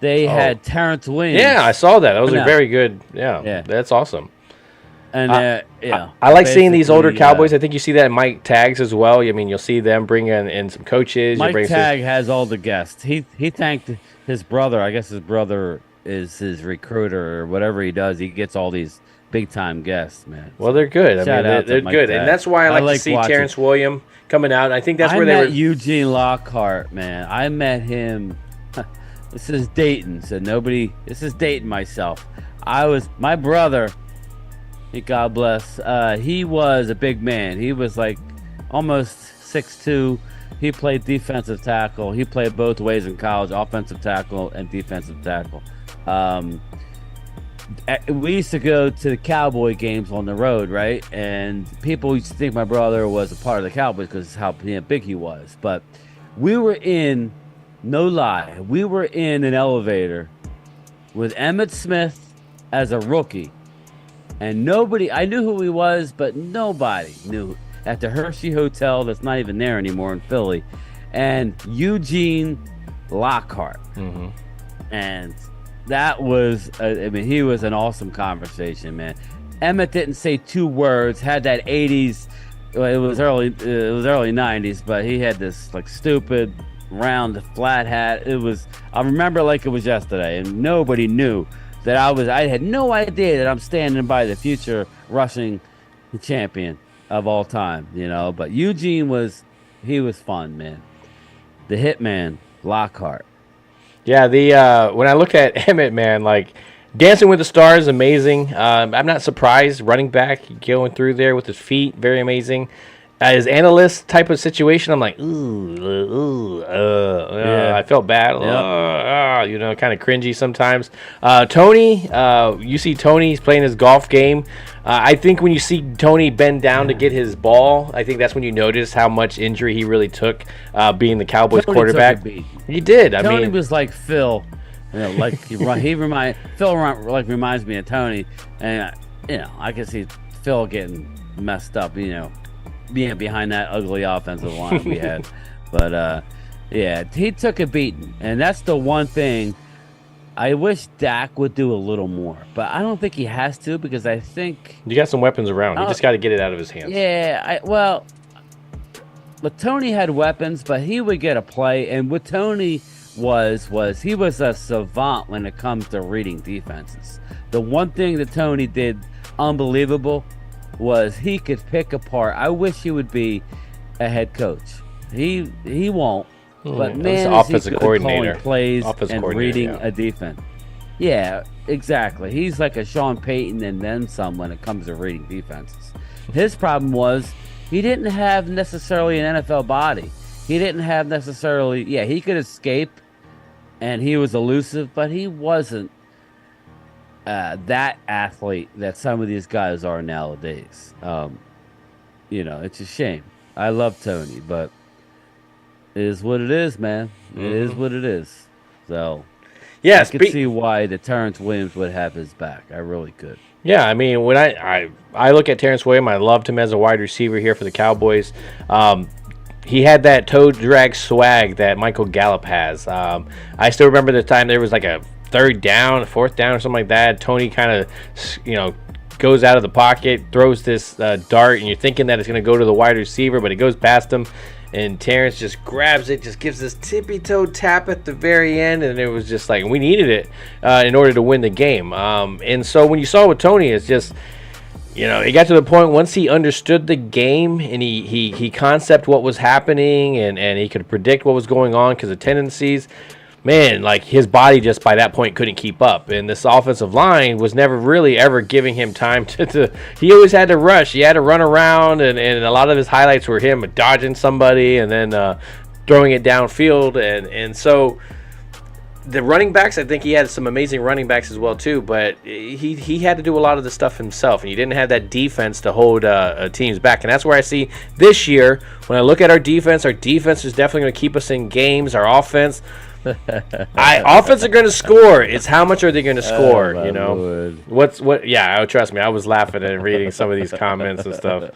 They had Terrence Williams. Yeah, I saw that. That was a very good. Yeah, that's awesome. And I like seeing these older Cowboys. I think you see that in Mike Tags as well. I mean, you'll see them bring in some coaches. Mike Tagg has all the guests. He thanked his brother. I guess his brother is his recruiter or whatever he does. He gets all these big time guests, man. Well, they're good. I Shout mean, out to they're Mike good, Dad. and that's why I like to see watching. Terrence William coming out. I think that's I where they met were. Eugene Lockhart, man. I met him. This is Dayton, so nobody. This is Dayton myself. My brother. God bless. He was a big man. He was like almost 6'2". He played defensive tackle. He played both ways in college, offensive tackle and defensive tackle. We used to go to the Cowboy games on the road, right? And people used to think my brother was a part of the Cowboys because of how big he was. But we were in, no lie, we were in an elevator with Emmitt Smith as a rookie. And nobody, I knew who he was, but nobody knew. At the Hershey Hotel, that's not even there anymore in Philly. And Eugene Lockhart. Mm-hmm. And that was, he was an awesome conversation, man. Emmett didn't say 2 words, had that 80s, well, it was early 90s, but he had this like stupid round flat hat. I remember like it was yesterday, and nobody knew that I had no idea that I'm standing by the future rushing champion of all time, but Eugene was fun, man. The Hitman, Lockhart. Yeah, when I look at Emmett, man, like Dancing with the Stars, amazing. I'm not surprised. Running back, going through there with his feet, very amazing. His analyst type of situation, I'm like, yeah. I felt bad. Yep. Kind of cringy sometimes. Tony, you see Tony, he's playing his golf game. I think when you see Tony bend down to get his ball, I think that's when you notice how much injury he really took being the Cowboys quarterback. He did. Tony was like Phil. Like Phil reminds me of Tony, and I can see Phil getting messed up, being behind that ugly offensive line we had. But he took a beating, and that's the one thing I wish Dak would do a little more, but I don't think he has to, because I think you got some weapons around. You just got to get it out of his hands. Yeah, but Tony had weapons, but he would get a play, and what Tony was he was a savant when it comes to reading defenses. The one thing that Tony did unbelievable was he could pick apart. I wish he would be a head coach. He won't. But man, offensive coordinator, plays and reading a defense. Yeah, exactly. He's like a Sean Payton and then some when it comes to reading defenses. His problem was he didn't have necessarily an NFL body. He didn't have necessarily. Yeah, he could escape, and he was elusive, but he wasn't that athlete that some of these guys are nowadays. It's a shame. I love Tony, but it is what it is, man. It is what it is. So, I could see why the Terrence Williams would have his back. I really could. Yeah, I mean, when I look at Terrence Williams, I loved him as a wide receiver here for the Cowboys. He had that toe drag swag that Michael Gallup has. I still remember the time there was like a 4th down or something like that. Tony kind of, goes out of the pocket, throws this dart, and you're thinking that it's going to go to the wide receiver, but it goes past him. And Terrence just grabs it, just gives this tippy-toe tap at the very end, and it was just like, we needed it in order to win the game. And so when you saw with Tony, it's just, it got to the point once he understood the game and he concept what was happening and he could predict what was going on because of tendencies. Man, like his body just by that point couldn't keep up, and this offensive line was never really ever giving him time to he always had to rush. He had to run around, and a lot of his highlights were him dodging somebody and then throwing it downfield, and so the running backs, I think he had some amazing running backs as well too, but he had to do a lot of the stuff himself, and he didn't have that defense to hold teams back. And that's where I see this year, when I look at our defense is definitely going to keep us in games. Our offense offense are going to score. It's how much are they going to score? Lord. Yeah, trust me, I was laughing and reading some of these comments and stuff.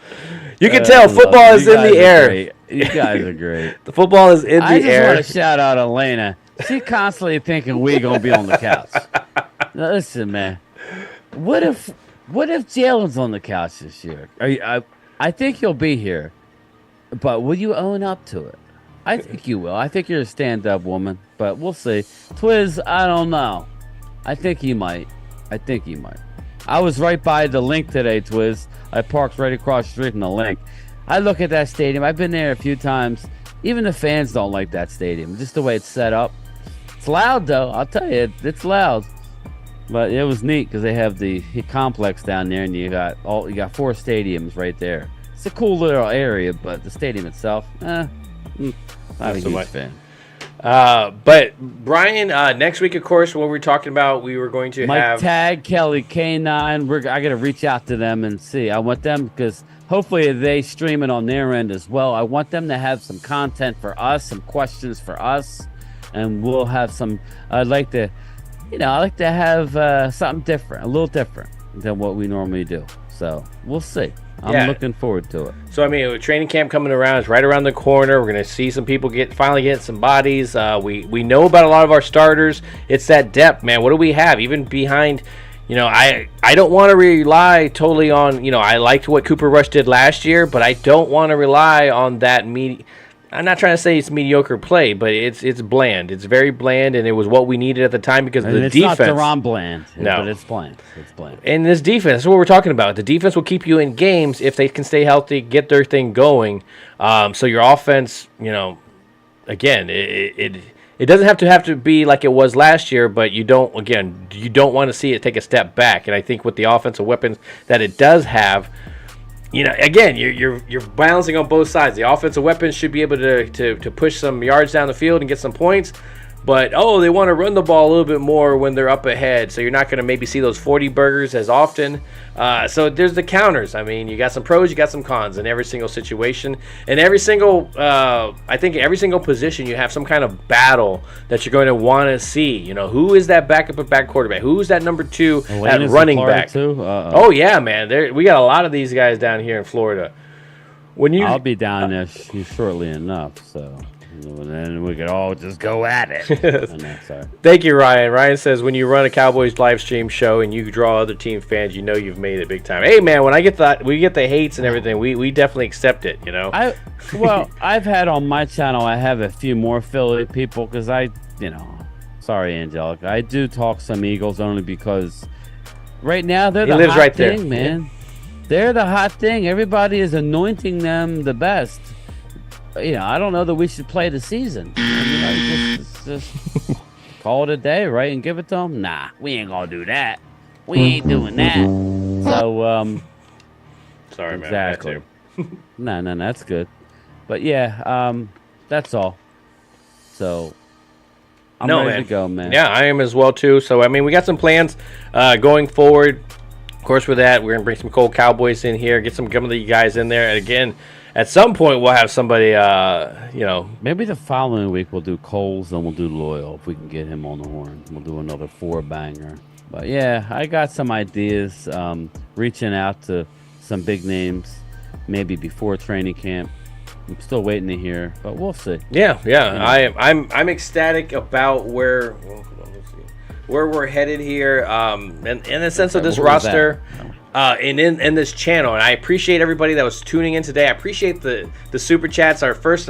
You can tell football is in the air. You guys are great. The football is in the air. I just want to shout out Elena. She constantly thinking we're gonna be on the couch. Now, listen, man. What if Jalen's on the couch this year? I think he'll be here, but will you own up to it? I think you will. I think you're a stand-up woman, but we'll see. Twiz, I don't know. I think he might. I was right by the Link today, Twiz. I parked right across the street from the Link. I look at that stadium. I've been there a few times. Even the fans don't like that stadium, just the way it's set up. It's loud, though. I'll tell you, it's loud. But it was neat because they have the complex down there, and you got 4 stadiums right there. It's a cool little area, but the stadium itself, not a huge fan. But Bryan, next week, of course, what we're talking about, we were going to Mike have Tag, Kelly K9. I got to reach out to them and see. I want them because hopefully they stream it on their end as well. I want them to have some content for us, some questions for us, and we'll have some. I'd like to, I like to have something different, a little different than what we normally do. So we'll see. I'm looking forward to it. So, I mean, with training camp coming around, it's right around the corner. We're going to see some people finally get some bodies. We know about a lot of our starters. It's that depth, man. What do we have? Even behind, I don't want to rely totally on, I liked what Cooper Rush did last year, but I don't want to rely on that I'm not trying to say it's mediocre play, but it's bland. It's very bland, and it was what we needed at the time because of the defense. It's not Deron Bland, no. But it's bland. It's bland. And this defense, that's what we're talking about. The defense will keep you in games if they can stay healthy, get their thing going. So your offense, again, it doesn't have to be like it was last year, but you don't want to see it take a step back. And I think with the offensive weapons that it does have, again, you're balancing on both sides. The offensive weapons should be able to push some yards down the field and get some points, but they want to run the ball a little bit more when they're up ahead. So you're not going to maybe see those 40 burgers as often. So there's the counters. I mean, you got some pros, you got some cons in every single situation, and I think every single position you have some kind of battle that you're going to want to see. Who is that backup at back quarterback? Who's that number 2 at running back? Oh yeah, man. We got a lot of these guys down here in Florida. I'll be down there shortly enough, so. And then we could all just go at it. Sorry. Thank you, Ryan. Ryan says, when you run a Cowboys live stream show and you draw other team fans, you've made it big time. Hey, man, when we get the hates and everything, we definitely accept it, I've had on my channel, I have a few more Philly people because sorry, Angelica. I do talk some Eagles only because right now they're the hot thing, man. Yeah. They're the hot thing. Everybody is anointing them the best. I don't know that we should play the season. Just call it a day, right, and give it to them. Nah, we ain't gonna do that. We ain't doing that. So, sorry, exactly. man. No, that's good. But yeah, that's all. So, I'm ready to go, man. Yeah, I am as well too. So, I mean, we got some plans going forward. Of course, with that, we're gonna bring some cold Cowboys in here, get some of the guys in there, and again. At some point, we'll have somebody, Maybe the following week we'll do Coles and we'll do Loyal if we can get him on the horn. We'll do another 4-banger. But, yeah, I got some ideas, reaching out to some big names maybe before training camp. I'm still waiting to hear, but we'll see. Yeah. I'm ecstatic about where we're headed here in the sense of this roster. In this channel, and I appreciate everybody that was tuning in today. I appreciate the super chats. Our first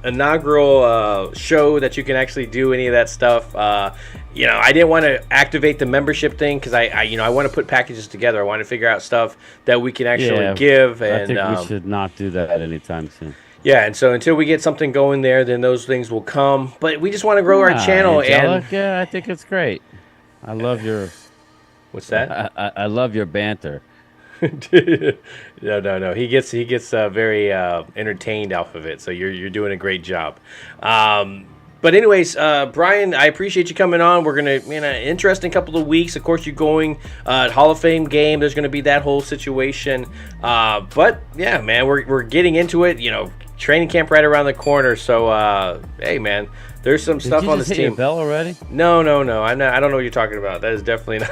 inaugural show that you can actually do any of that stuff. I didn't want to activate the membership thing because I want to put packages together. I want to figure out stuff that we can actually give. And I think we should not do that anytime soon. Yeah, and so until we get something going there, then those things will come. But we just want to grow our channel. Yeah, I think it's great. I love your. What's that? I love your banter. No. He gets very entertained off of it. So you're doing a great job. But anyways, Bryan, I appreciate you coming on. We're gonna an interesting couple of weeks. Of course, you're going Hall of Fame game. There's gonna be that whole situation. But yeah, man, we're getting into it. Training camp right around the corner. So hey, man. There's some stuff on this team. Did you just hit your bell already? No. I don't know what you're talking about. That is definitely not.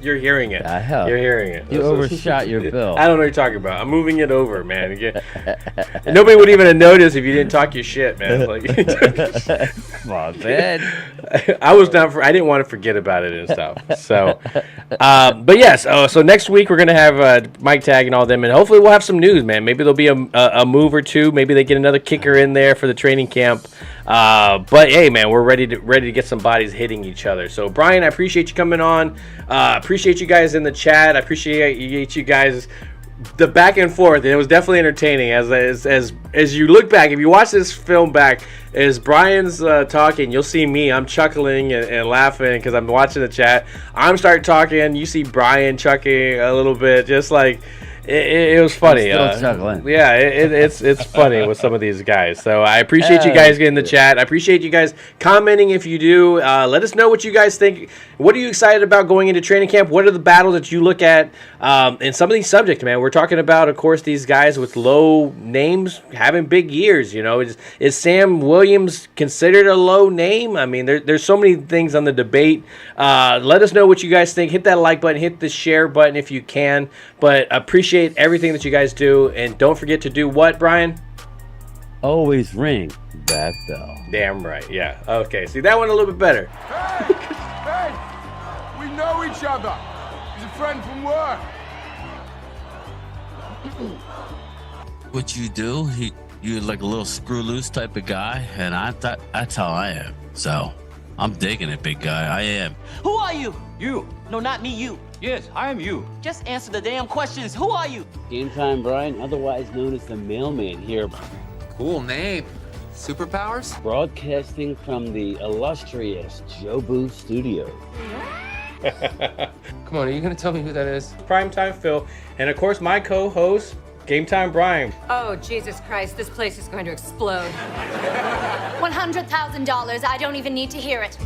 You're hearing it. Hell. You're hearing it. You overshot your bill. I don't know what you're talking about. I'm moving it over, man. Nobody would even have noticed if you didn't talk your shit, man. Come on, man. I was down for. I didn't want to forget about it and stuff. So, but yes. So next week we're gonna have Mike Tag and all them, and hopefully we'll have some news, man. Maybe there'll be a move or two. Maybe they get another kicker in there for the training camp. But hey, man, we're ready to get some bodies hitting each other. So Bryan, I appreciate you coming on. Appreciate you guys in the chat. I appreciate you guys. The back and forth, it was definitely entertaining. As you look back, if you watch this film back, as Bryan's talking, you'll see me. I'm chuckling and laughing because I'm watching the chat. I'm starting talking. You see Bryan chuckling a little bit, just like it was funny. Yeah, it's funny with some of these guys. So I appreciate you guys getting in the chat. I appreciate you guys commenting if you do. Let us know what you guys think. What are you excited about going into training camp? What are the battles that you look at? And some of these subjects, man, we're talking about, of course, these guys with low names having big years. You know, is Sam Williams considered a low name? I mean, there's so many things on the debate. Let us know what you guys think. Hit that like button. Hit the share button if you can. But appreciate everything that you guys do, and don't forget to do what, Bryan? Always ring that bell. Damn right. Yeah. Okay. See, that one a little bit better. Hey, we know each other. He's a friend from work. What you do, you're like a little screw loose type of guy, and that's how I am. So I'm digging it, big guy. I am. Who are you? You. No, not me, you. Yes, I am you. Just answer the damn questions. Who are you? GameTime Bryan, otherwise known as the mailman here, Cool name. Superpowers? broadcasting from the illustrious Jobu Studio. Come on, are you gonna tell me who that is? Primetime Phil, and of course my co-host, GameTime Bryan. Oh, Jesus Christ, this place is going to explode. $100,000, I don't even need to hear it.